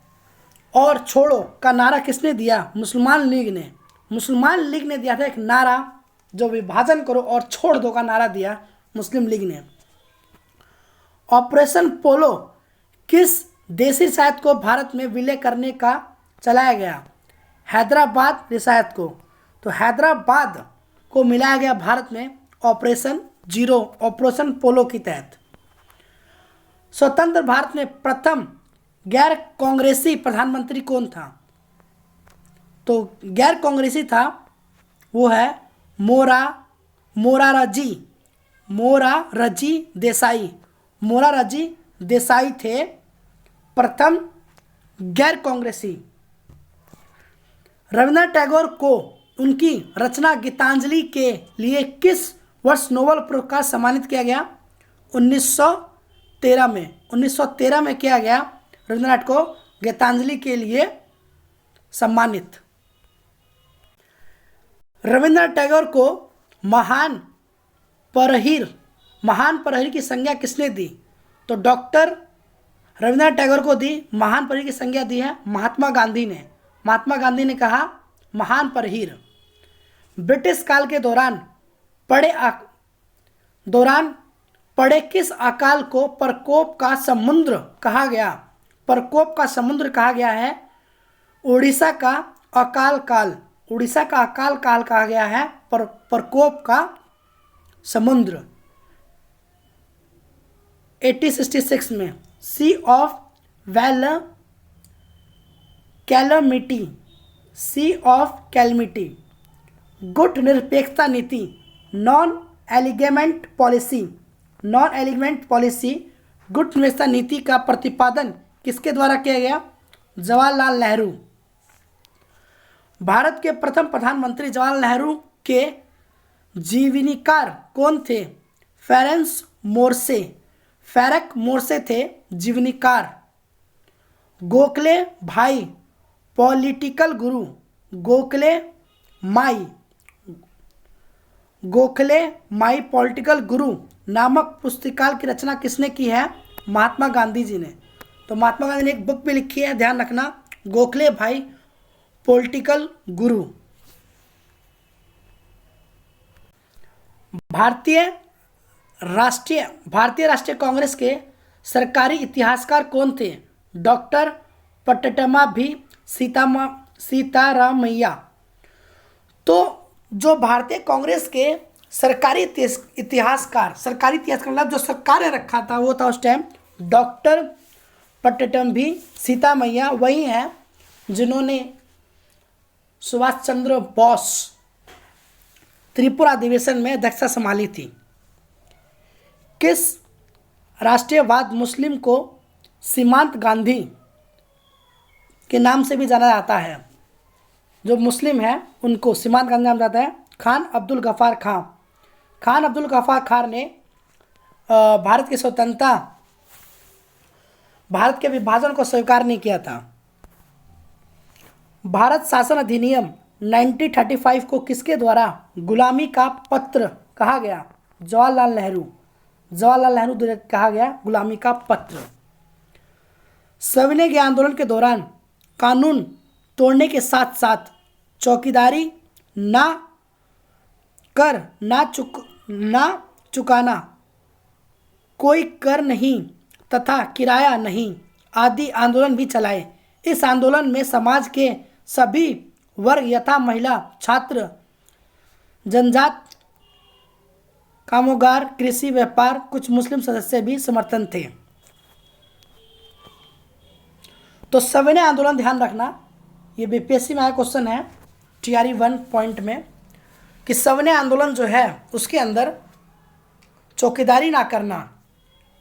और छोड़ो का नारा किसने दिया? मुसलमान लीग ने। मुसलमान लीग ने दिया था एक नारा, जो विभाजन करो और छोड़ दो का नारा दिया मुस्लिम लीग ने। ऑपरेशन पोलो किस देसी रियासत को भारत में विलय करने का चलाया गया? हैदराबाद रियासत को। तो हैदराबाद को मिलाया गया भारत में ऑपरेशन पोलो के तहत। स्वतंत्र भारत में प्रथम गैर कांग्रेसी प्रधानमंत्री कौन था? तो गैर कांग्रेसी था वो है मोरारजी देसाई। मोरारजी देसाई थे प्रथम गैर कांग्रेसी। रविन्द्रनाथ टैगोर को उनकी रचना गीतांजलि के लिए किस वर्ष नोबेल पुरस्कार सम्मानित किया गया? 1913 में। 1913 में किया गया रविन्द्रनाथ को गीतांजलि के लिए सम्मानित। रविन्द्रनाथ टैगोर को महान परहिर की संज्ञा किसने दी? तो डॉक्टर रविन्द्रनाथ टैगोर को दी महान परहिर की संज्ञा दी है महात्मा गांधी ने। महात्मा गांधी ने कहा महान परहिर। ब्रिटिश काल के दौरान पड़े किस अकाल को प्रकोप का समुद्र कहा गया? प्रकोप का समुद्र कहा गया है उड़ीसा का अकाल काल। उड़ीसा का अकाल काल कहा गया है प्रकोप का समुद्र। 1866 में सी ऑफ कैलमिटी गुट निरपेक्षता नीति नॉन एलिगेंट पॉलिसी गुट निरपेक्षता नीति का प्रतिपादन किसके द्वारा किया गया? जवाहरलाल नेहरू। भारत के प्रथम प्रधानमंत्री जवाहरलाल नेहरू के जीवनीकार कौन थे? फेरक मोर्से थे जीवनीकार। गोखले भाई political Guru Gokhale my political गुरु नामक पुस्तिका की रचना किसने की है? महात्मा गांधी जी ने। तो महात्मा गांधी ने एक बुक भी लिखी है, ध्यान रखना, गोखले भाई पॉलिटिकल गुरु। भारतीय राष्ट्रीय कांग्रेस के सरकारी इतिहासकार कौन थे? डॉक्टर पट्टमा भी सीतारामैया। तो जो भारतीय कांग्रेस के सरकारी इतिहासकार मतलब जो सरकार ने रखा था वो था उस टाइम डॉक्टर पट्टम भी सीतामैया। वही हैं जिन्होंने सुभाष चंद्र बोस त्रिपुरा अधिवेशन में अध्यक्षता संभाली थी। किस राष्ट्रीयवाद मुस्लिम को सीमांत गांधी के नाम से भी जाना जाता है? जो मुस्लिम है उनको सीमांत गांधी नाम जाता है। खान अब्दुल गफ्फार खान ने भारत की स्वतंत्रता, भारत के विभाजन को स्वीकार नहीं किया था। भारत शासन अधिनियम 1935 को किसके द्वारा गुलामी का पत्र कहा गया? जवाहरलाल नेहरू द्वारा कहा गया गुलामी का पत्र। सविनय आंदोलन के दौरान कानून तोड़ने के साथ साथ चौकीदारी ना ना चुकाना, कोई कर नहीं तथा किराया नहीं आदि आंदोलन भी चलाए। इस आंदोलन में समाज के सभी वर्ग यथा महिला, छात्र, जनजात, कामगार, कृषि, व्यापार, कुछ मुस्लिम सदस्य भी समर्थन थे। तो सविनय आंदोलन ध्यान रखना, ये बीपीएससी में आया क्वेश्चन है टीआरई 1 पॉइंट में कि सविनय आंदोलन जो है उसके अंदर चौकीदारी ना करना,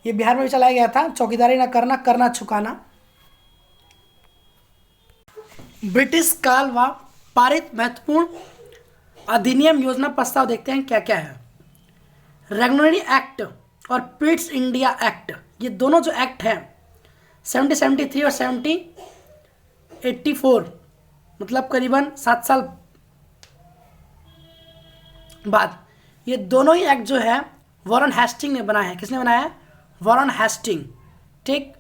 ये बिहार में भी चलाया गया था, चौकीदारी ना करना, करना चुकाना। ब्रिटिश काल व पारित महत्वपूर्ण अधिनियम योजना प्रस्ताव देखते हैं क्या क्या है। रेगुलेटरी एक्ट और पिट्स इंडिया एक्ट, ये दोनों जो एक्ट हैं 1773 और 1784, मतलब करीबन 7 साल बाद, ये दोनों ही एक्ट जो है वॉरेन हेस्टिंग ने बनाया है। किसने बनाया है? Warren Hastings. ठीक,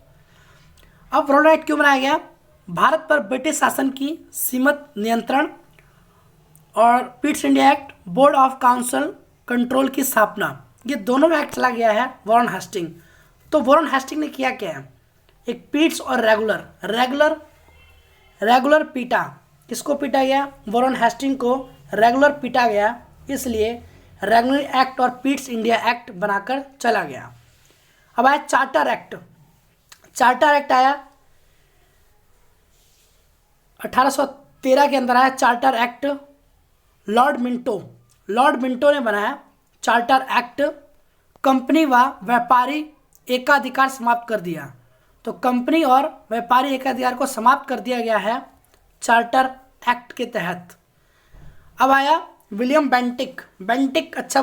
अब वॉरेन एक्ट क्यों बनाया गया? भारत पर ब्रिटिश शासन की सीमित नियंत्रण और Pitt's India act, board of council control की स्थापना, ये दोनों में एक्ट चला गया है वॉरेन हेस्टिंग। तो वॉरेन हेस्टिंग ने किया क्या है? एक पिट्स और रेगुलर पीटा। किसको पीटा गया? वॉरेन हेस्टिंग को रेगुलर पीटा गया, इसलिए रेगुलर एक्ट और पिट्स इंडिया एक्ट बनाकर चला गया। अब आया चार्टर एक्ट। चार्टर एक्ट आया 1813 के अंदर आया चार्टर एक्ट। लॉर्ड मिंटो ने बनाया चार्टर एक्ट। कंपनी व व्यापारी एकाधिकार समाप्त कर दिया। तो कंपनी और व्यापारी एकाधिकार को समाप्त कर दिया गया है चार्टर एक्ट के तहत। अब आया विलियम बेंटिक अच्छा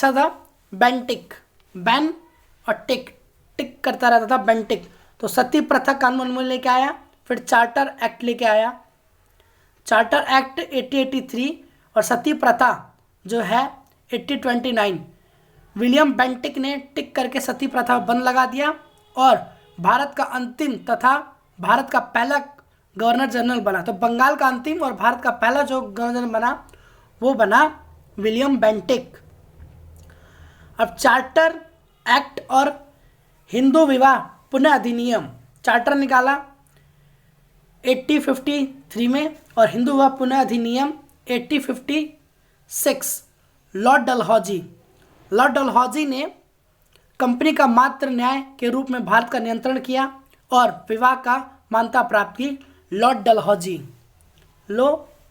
था। बेंटिक, बैन और टिक करता रहता था, बेंटिक। तो सती प्रथा कानून अमल लेके आया, फिर चार्टर एक्ट लेके आया। चार्टर एक्ट 1883 और सती प्रथा जो है 1829। विलियम बेंटिक ने टिक करके सती प्रथा बंद लगा दिया और भारत का अंतिम तथा भारत का पहला गवर्नर जनरल बना। तो बंगाल का अंतिम और भारत का पहला जो गवर्नर जनरल बना वो बना विलियम बेंटिक। अब चार्टर एक्ट और हिंदू विवाह पुनः अधिनियम, चार्टर निकाला 1853 में और हिंदू विवाह पुनः अधिनियम 1856। लॉर्ड डलहौजी ने कंपनी का मात्र न्याय के रूप में भारत का नियंत्रण किया और विवाह का मान्यता प्राप्त की। लॉर्ड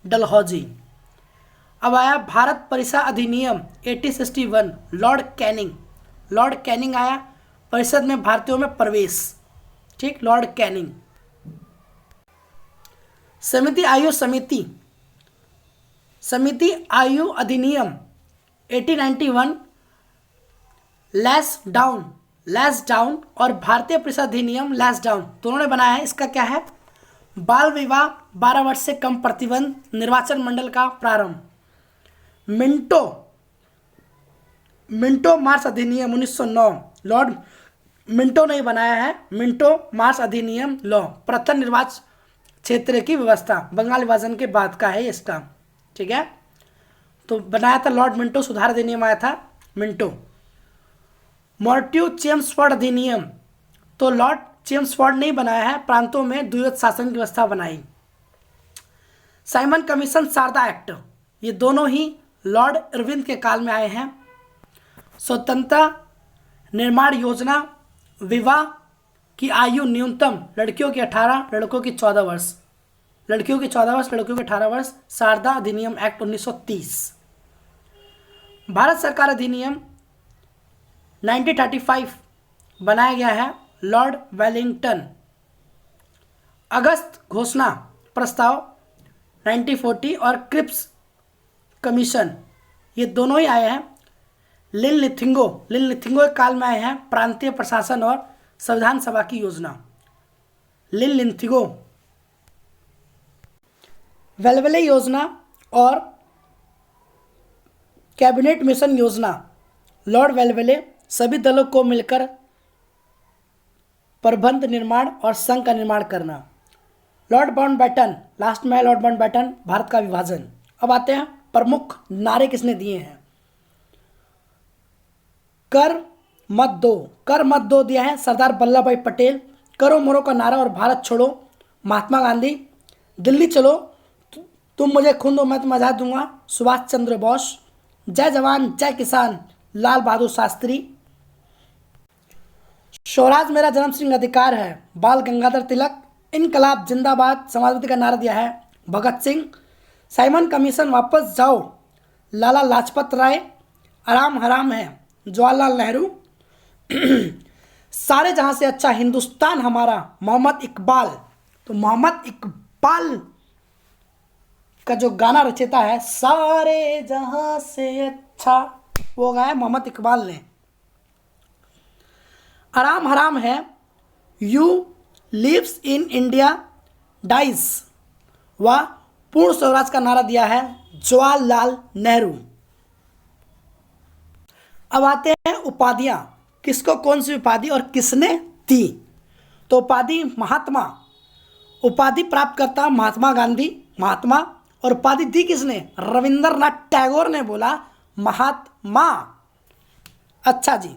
डलहौजी। अब आया भारत परिषद अधिनियम 1861। लॉर्ड कैनिंग आया, परिषद में भारतीयों में प्रवेश। ठीक, लॉर्ड कैनिंग। समिति आयु अधिनियम 1891। लेस डाउन और भारतीय परिषद अधिनियम लेस डाउन दोनों ने बनाया है। इसका क्या है? बाल विवाह, 12 वर्ष से कम प्रतिबंध, निर्वाचन मंडल का प्रारंभ। मिंटो मार्च अधिनियम 1909। लॉर्ड मिंटो ने बनाया है मिंटो मार्च अधिनियम लॉ, प्रथम निर्वाचन क्षेत्र की व्यवस्था, बंगाल विभाजन के बाद का है इसका। ठीक है, तो बनाया था लॉर्ड मिंटो, सुधार अधिनियम आया था मिंटो। मॉर्ट्यू चेम्सफोर्ड अधिनियम, तो लॉर्ड चेम्सफोर्ड ने बनाया है, प्रांतों में द्वैध शासन की व्यवस्था बनाई। साइमन कमीशन, शारदा एक्ट, ये दोनों ही लॉर्ड इरविन के काल में आए हैं। स्वतंत्रता निर्माण योजना, विवाह की आयु न्यूनतम लड़कियों की 18, लड़कों की 14 वर्ष, लड़कियों की 14 वर्ष, लड़कियों के 18 वर्ष। शारदा अधिनियम एक्ट 1930। भारत सरकार अधिनियम 1935 बनाया गया है लॉर्ड वेलिंगटन। अगस्त घोषणा प्रस्ताव 1940 और क्रिप्स कमीशन, ये दोनों ही आए हैं लिन लिथिंगो के काल में आए हैं, प्रांतीय प्रशासन और संविधान सभा की योजना। लिन लिथिंगो, वेलवेले योजना और कैबिनेट मिशन योजना, लॉर्ड वेलवेले, सभी दलों को मिलकर प्रबंध निर्माण और संघ का निर्माण करना। लॉर्ड माउंटबेटन, लास्ट में है लॉर्ड माउंटबेटन, भारत का विभाजन। अब आते हैं प्रमुख नारे किसने दिए हैं। कर मत दो, कर मत दो दिया है सरदार वल्लभ भाई पटेल। करो मरो का नारा और भारत छोड़ो महात्मा गांधी। दिल्ली चलो तुम मुझे खून दो मैं तुम्हें आज़ाद दूंगा सुभाष चंद्र बोस। जय जवान जय किसान लाल बहादुर शास्त्री। स्वराज मेरा जन्म सिंह अधिकार है बाल गंगाधर तिलक। इनकलाब जिंदाबाद समाजवादी का नारा दिया है भगत सिंह। साइमन कमीशन वापस जाओ लाला लाजपत राय। आराम हराम है जवाहरलाल नेहरू। सारे जहां से अच्छा हिंदुस्तान हमारा मोहम्मद इकबाल। तो मोहम्मद इकबाल का जो गाना रचयिता है सारे जहां से अच्छा, वो गाया है मोहम्मद इकबाल ने। आराम हराम है you lives in India dies, व पूर्ण स्वराज का नारा दिया है जवाहरलाल नेहरू। अब आते हैं उपाधियां, किसको कौन सी उपाधि और किसने दी। तो उपाधि महात्मा, उपाधि प्राप्त करता महात्मा गांधी महात्मा, और उपाधि दी किसने, रविंद्रनाथ टैगोर ने बोला महात्मा। अच्छा जी,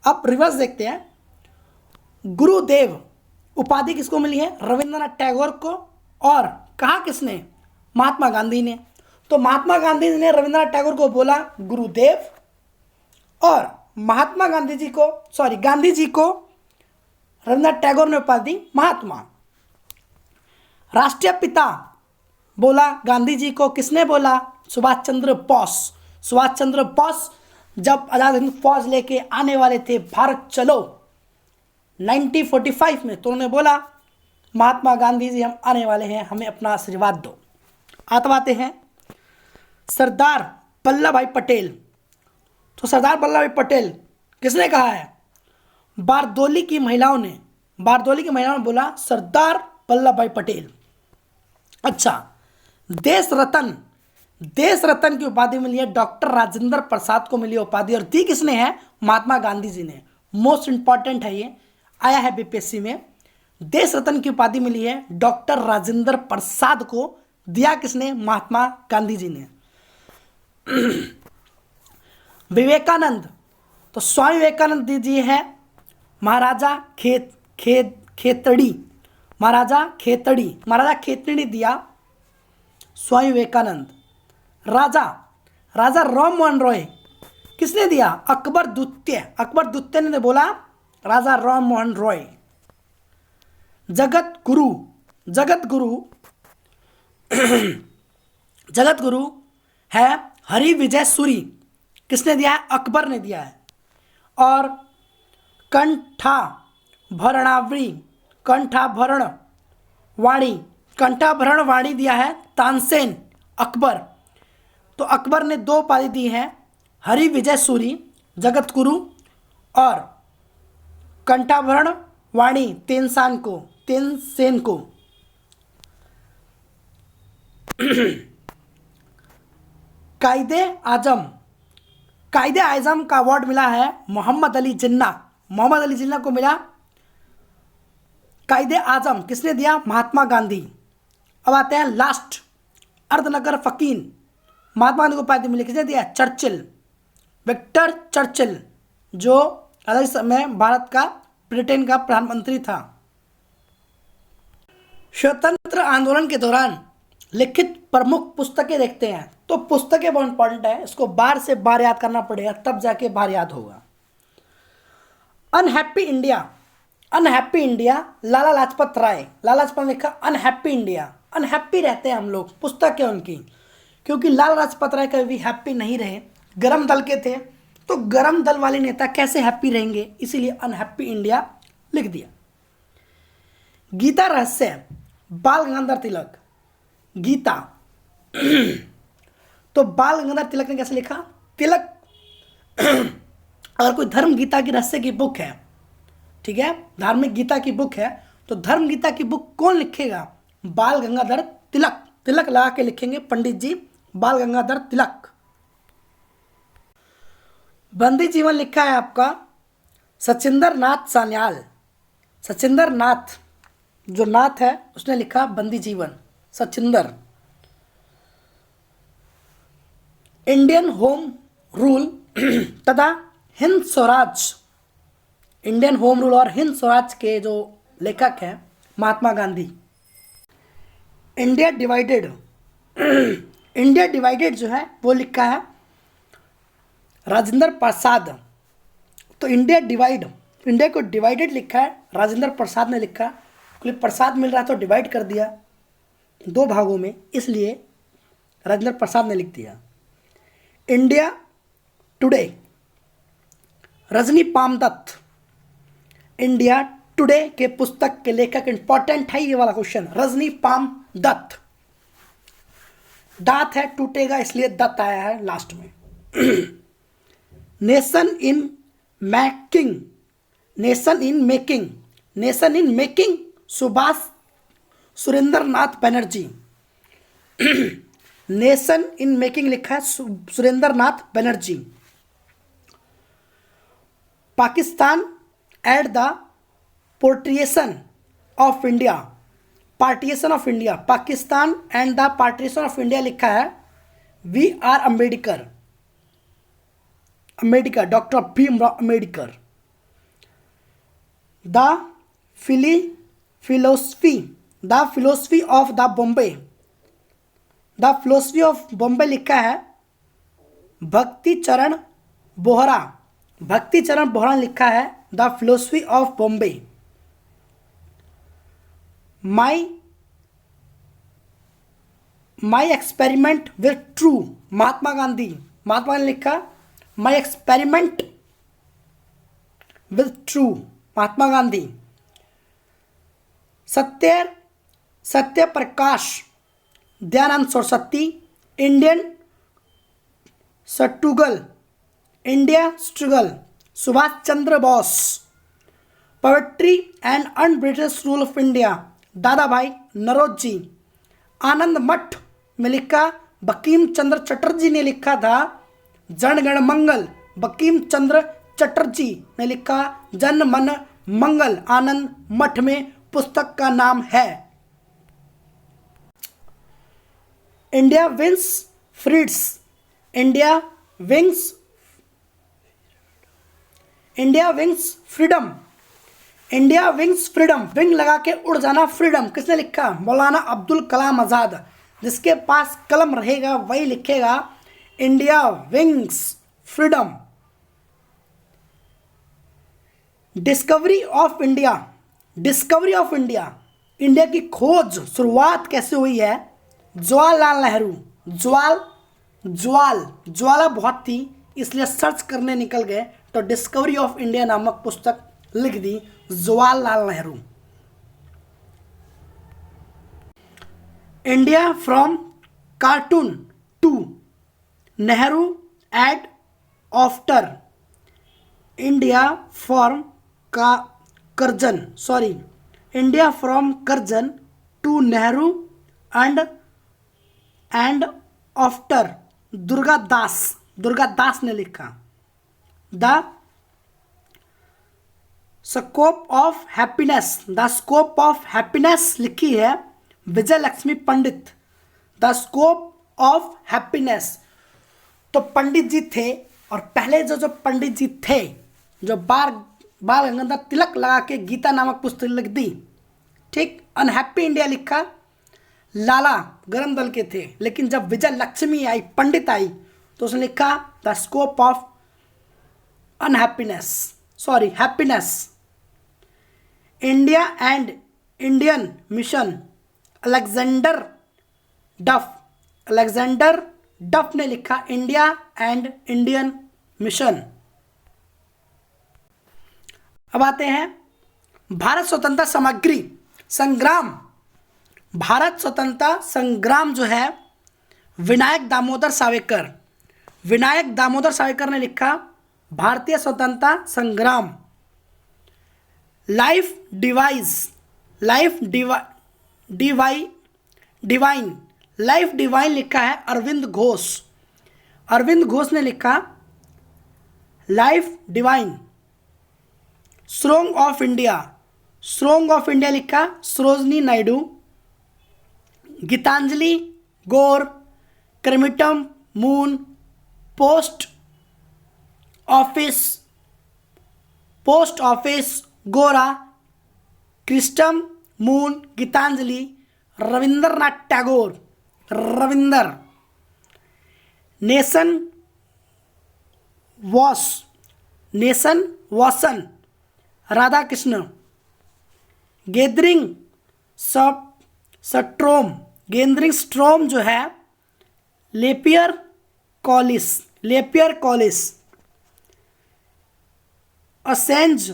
अब रिवर्स देखते हैं। गुरुदेव उपाधि किसको मिली है, रविंद्रनाथ टैगोर को, और कहा किसने, महात्मा गांधी ने। तो महात्मा गांधी ने रविंद्रनाथ टैगोर को बोला गुरुदेव, और महात्मा गांधी जी को गांधी जी को रविंद्रनाथ टैगोर ने उपाधि दी महात्मा। राष्ट्रीय पिता बोला गांधी जी को, किसने बोला, सुभाष चंद्र बोस। सुभाष चंद्र बोस जब आजाद हिंद फौज लेके आने वाले थे भारत चलो 1945 में, तो उन्होंने बोला महात्मा गांधी जी हम आने वाले हैं, हमें अपना आशीर्वाद दो। आते हैं सरदार वल्लभ भाई पटेल। तो सरदार वल्लभ भाई पटेल किसने कहा है, बारदोली की महिलाओं ने बोला सरदार वल्लभ भाई पटेल। अच्छा, देश रत्न की उपाधि मिली है डॉक्टर राजेंद्र प्रसाद को मिली है उपाधि, और दी किसने है, महात्मा गांधी जी ने। मोस्ट इंपॉर्टेंट है, ये आया है बीपीएससी में। देश रत्न की उपाधि मिली है डॉक्टर राजेंद्र प्रसाद को, दिया किसने, महात्मा गांधी जी ने। विवेकानंद, तो स्वामी विवेकानंद दीजिए है महाराजा खेतड़ी, महाराजा खेतड़ी दिया स्वामी विवेकानंद। राजा राम मोहन रॉय किसने दिया, अकबर द्वितीय ने बोला राजा राम मोहन रॉय। जगत गुरु है हरि विजय सूरी, किसने दिया है, अकबर ने दिया है। और कंठाभरण वाणी दिया है तानसेन, अकबर। तो अकबर ने दो उपाधि दी हैं, हरि विजय सूरी जगत गुरु, और कंठाभरण वाणी तेनसेन को। कायदे आजम का अवार्ड मिला है मोहम्मद अली जिन्ना को मिला कायदे आजम, किसने दिया, महात्मा गांधी। अब आते हैं लास्ट, अर्धनगर फकीर, महात्मा गांधी को उपाधि मिली, किसने दिया, विक्टर चर्चिल, जो अलग समय भारत का ब्रिटेन का प्रधानमंत्री था। स्वतंत्र आंदोलन के दौरान लिखित प्रमुख पुस्तकें देखते हैं। तो पुस्तकें बहुत इंपॉर्टेंट है, इसको बार से बार याद करना पड़ेगा, तब जाके बार याद होगा। अनहैप्पी इंडिया लाला लाजपत राय, लाला लाजपत ने लिखा अनहैप्पी इंडिया, अनहैप्पी रहते हैं हम लोग, पुस्तक है उनकी, क्योंकि लाला लाजपत राय कभी भी हैप्पी नहीं रहे, गरम दल के थे, तो गरम दल वाले नेता कैसे हैप्पी रहेंगे, इसीलिए अनहैप्पी इंडिया लिख दिया। गीता रहस्य बाल गंगाधर तिलक, गीता तो बाल गंगाधर तिलक ने कैसे लिखा, तिलक अगर कोई धर्म गीता की रहस्य की बुक है, ठीक है, धार्मिक गीता की बुक है, तो धर्म गीता की बुक कौन लिखेगा, बाल गंगाधर तिलक, तिलक लगा के लिखेंगे पंडित जी, बाल गंगाधर तिलक। बंदी जीवन लिखा है आपका सचिंदर नाथ सान्याल, सचिंदर नाथ जो नाथ है उसने लिखा बंदी जीवन, सचिंदर। इंडियन होम रूल तथा Hind Swaraj, Indian home rule और हिंद स्वराज के जो लेखक हैं Mahatma Gandhi. India divided, India divided जो है वो लिखा है राजेंद्र प्रसाद। तो इंडिया डिवाइड, इंडिया को डिवाइडेड लिखा है राजेंद्र प्रसाद ने लिखा, क्योंकि प्रसाद मिल रहा तो डिवाइड कर दिया दो भागों में, इसलिए राजेंद्र प्रसाद ने लिख दिया। India today, Rajani Palme Dutt. India today के पुस्तक के लेखक, इंपॉर्टेंट है ये वाला क्वेश्चन, रजनी पामदत्त। दांत है टूटेगा इसलिए दत्त आया है लास्ट में। Nation in making, nation in making, nation in making Subhash Surendra Nath Banerjee. Nation in making लिखा है Surendra Nath Banerjee. Pakistan at the partition of India, partition of India, Pakistan and the partition of India लिखा है B R Ambedkar, Ambedkar, doctor Bhimrao Ambedkar. The philosophy of the Bombay, the philosophy of Bombay लिखा है भक्ति चरण बोहरा, भक्ति चरण बोहरा लिखा है the philosophy of Bombay. My experiment with true, Mahatma Gandhi, Mahatma Gandhi लिखा my experiment with true, Mahatma Gandhi. Satya Prakash Dayanand Saraswati, Indian struggle, India struggle Subhash Chandra Bose. Poetry and unbritish rule of India Dada Bhai Naoroji. आनंद मठ में लिखा बंकिम चंद्र चटर्जी ने लिखा था जनगण मंगल, बंकिम चंद्र चटर्जी ने लिखा जन मन मंगल, आनंद मठ में पुस्तक का नाम है। India wins freedom, India wings, India wings freedom, India wings freedom, wing लगा के उड़ जाना फ्रीडम, किसने लिखा? मौलाना अब्दुल कलाम आज़ाद। जिसके पास कलम रहेगा वही लिखेगा India wings freedom. Discovery of India, discovery of India, India की खोज शुरुआत कैसे हुई है? जवाहरलाल नेहरू। ज्वाला बहुत थी इसलिए सर्च करने निकल गए तो डिस्कवरी ऑफ इंडिया नामक पुस्तक लिख दी Jawaharlal Nehru. India from cartoon to Nehru at after, India from का Curzon, sorry, India from Curzon to Nehru and after Durgadas ने लिखा। The scope of happiness, the scope of happiness लिखी है Vijay Lakshmi Pandit. The scope of happiness, तो पंडित जी थे और पहले जो पंडित जी थे जो बाल गंगाधर तिलक लगा के गीता नामक पुस्तक लिख दी, ठीक। अनहैप्पी इंडिया लिखा लाला गरम दल के थे, लेकिन जब विजय लक्ष्मी आई, पंडित आई, तो उसने लिखा the scope of unhappiness, sorry happiness. India and Indian mission Alexander डफ ने लिखा इंडिया एंड इंडियन मिशन। अब आते हैं भारत स्वतंत्रता सामग्री संग्राम। भारत स्वतंत्रता संग्राम जो है विनायक दामोदर सावरकर, विनायक दामोदर सावरकर ने लिखा भारतीय स्वतंत्रता संग्राम। लाइफ डिवाइन लिखा है अरविंद घोष, अरविंद घोष ने लिखा life divine. Strong of India लिखा Sarojini Naidu. Gitanjali Gora, crescent moon, post office post office, Gora, crescent moon, Gitanjali, Rabindranath Tagore, Ravinder, nation वॉसन, Radha Krishna, gathering storm, gathering storm जो है लेपियर कॉलिस, असेंज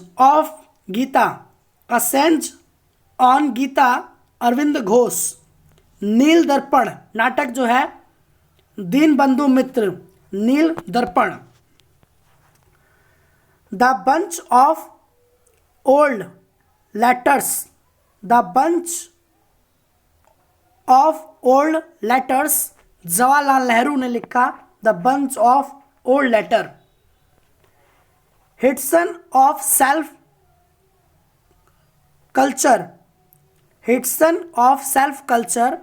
ऑन गीता, अरविंद घोष, नील दर्पण नाटक जो है Din Bandhu Mitra, Nil Darpan, the bunch of old letters, Jawaharlal Nehru ने लिखा the bunch of old letter, हिट्सन of self culture,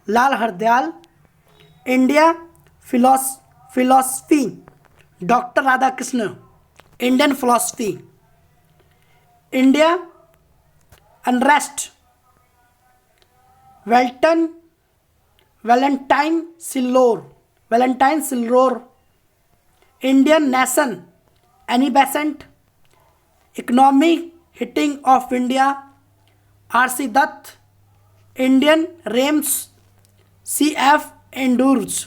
Lal Hardayal, India philosophy, doctor Radhakrishna, Indian philosophy, India unrest, Valentine Chirol, Indian nation, Annie Besant, economy हिटिंग of India, R C. Dutt, Indian रेम्स, C F. Andrews,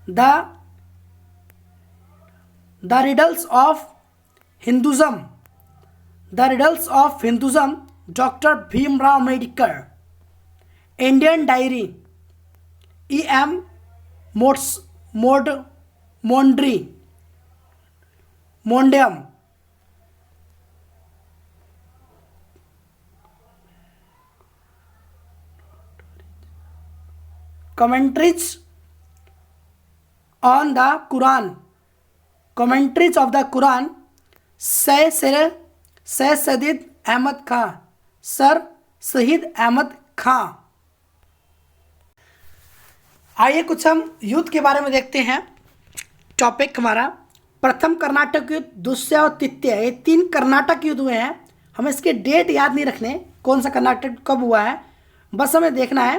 the riddles of Hinduism, doctor Bhimrao Ambedkar, Indian diary, E.M. Montagu, commentaries of the Quran, sir Shahid Ahmad खां। आइए कुछ हम युद्ध के बारे में देखते हैं। टॉपिक हमारा प्रथम कर्नाटक युद्ध, दूसरा और तृतीय, ये 3 कर्नाटक युद्ध हुए हैं। हमें इसके डेट याद नहीं रखने, कौन सा कर्नाटक कब हुआ है, बस हमें देखना है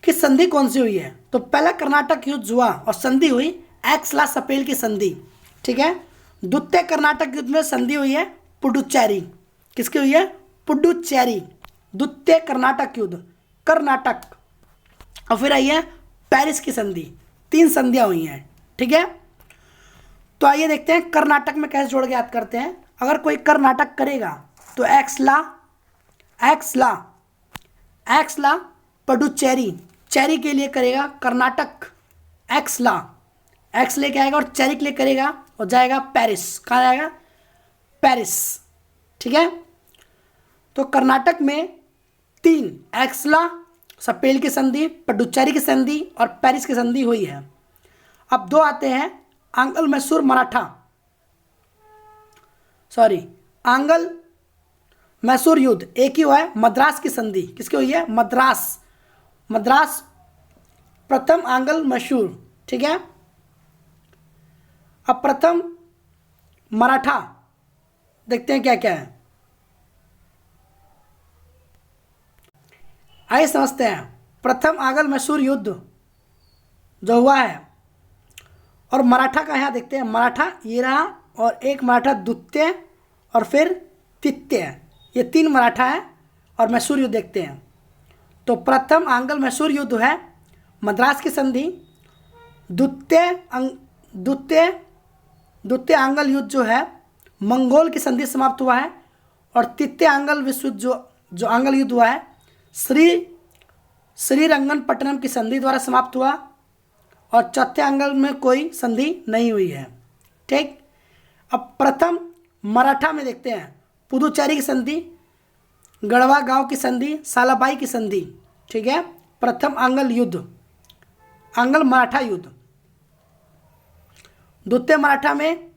कि संधि कौन सी हुई है। तो पहला कर्नाटक युद्ध हुआ और संधि हुई एक्सला सपेल की संधि, ठीक है। द्वितीय कर्नाटक युद्ध में संधि हुई है पुडुचेरी, किसकी हुई है, पुडुचेरी। द्वितीय कर्नाटक युद्ध, कर्नाटक, और फिर आई है पेरिस की संधि। 3 संधियां हुई हैं, ठीक है। तो आइए देखते हैं कर्नाटक में कैसे जोड़ के याद करते हैं। अगर कोई कर्नाटक करेगा तो एक्सला पुडुचेरी, चेरी के लिए करेगा कर्नाटक, एक्सला, एक्स लेके आएगा और चेरी के लिए करेगा और जाएगा पेरिस। कहाँ जाएगा, पेरिस, ठीक है। तो कर्नाटक में 3 एक्सला सपेल की संधि, पुडुचेरी की संधि और पेरिस की संधि हुई है। अब 2 आते हैं आंग्ल मैसूर युद्ध। एक ही हुआ है मद्रास की संधि, किसकी हुई है, मद्रास प्रथम आंग्ल मैसूर, ठीक है। अब प्रथम मराठा देखते हैं क्या क्या है, आइए समझते हैं। प्रथम आंग्ल मैसूर युद्ध जो हुआ है, और मराठा का यहाँ देखते हैं, मराठा ये रहा, और एक मराठा द्वितीय और फिर तृतीय, ये 3 मराठा है। और मैसूर युद्ध देखते हैं। तो प्रथम आंग्ल मैसूर युद्ध है मद्रास की संधि, द्वितीय आंग्ल युद्ध जो है मंगोल की संधि समाप्त हुआ है, और तृतीय आंग्ल विश्व युद्ध जो आंग्ल युद्ध हुआ है श्रीरंगपट्टनम की संधि द्वारा समाप्त हुआ, और चौथे आंग्ल में कोई संधि नहीं हुई है, ठीक। अब प्रथम मराठा में देखते हैं पुदुचेरी की संधि, गढ़वा गांव की संधि, सालाबाई की संधि, ठीक है। प्रथम आंग्ल युद्ध, आंग्ल मराठा युद्ध। द्वितीय मराठा में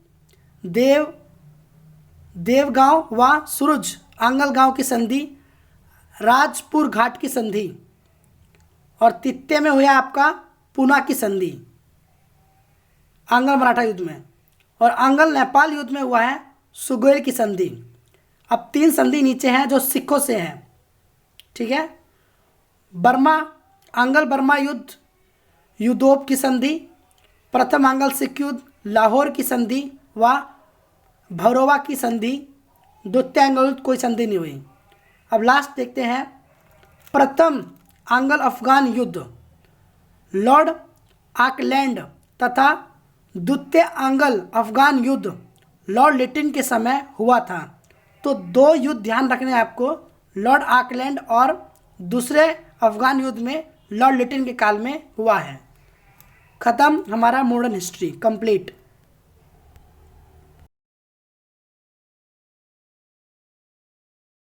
देवगांव व सुरुज आंग्ल गांव की संधि, राजपुर घाट की संधि, और तृतीय में हुआ आपका पुना की संधि आंग्ल मराठा युद्ध में, और आंग्ल नेपाल युद्ध में हुआ है सुगोल की संधि। अब 3 संधि नीचे हैं जो सिखों से हैं, ठीक है। बर्मा आंग्ल बर्मा युद्ध, युद्धोप की संधि, प्रथम आंग्ल सिख युद्ध, लाहौर की संधि व भरोवा की संधि, द्वितीय आंग्ल युद्ध कोई संधि नहीं हुई। अब लास्ट देखते हैं प्रथम आंग्ल अफगान युद्ध, लॉर्ड आकलैंड तथा द्वितीय आंग्ल अफगान युद्ध लॉर्ड लिटिन के समय हुआ था। तो 2 युद्ध ध्यान रखने हैं आपको, लॉर्ड आकलैंड और दूसरे अफगान युद्ध में लॉर्ड लिटिन के काल में हुआ है। ख़त्म हमारा मॉडर्न हिस्ट्री कंप्लीट।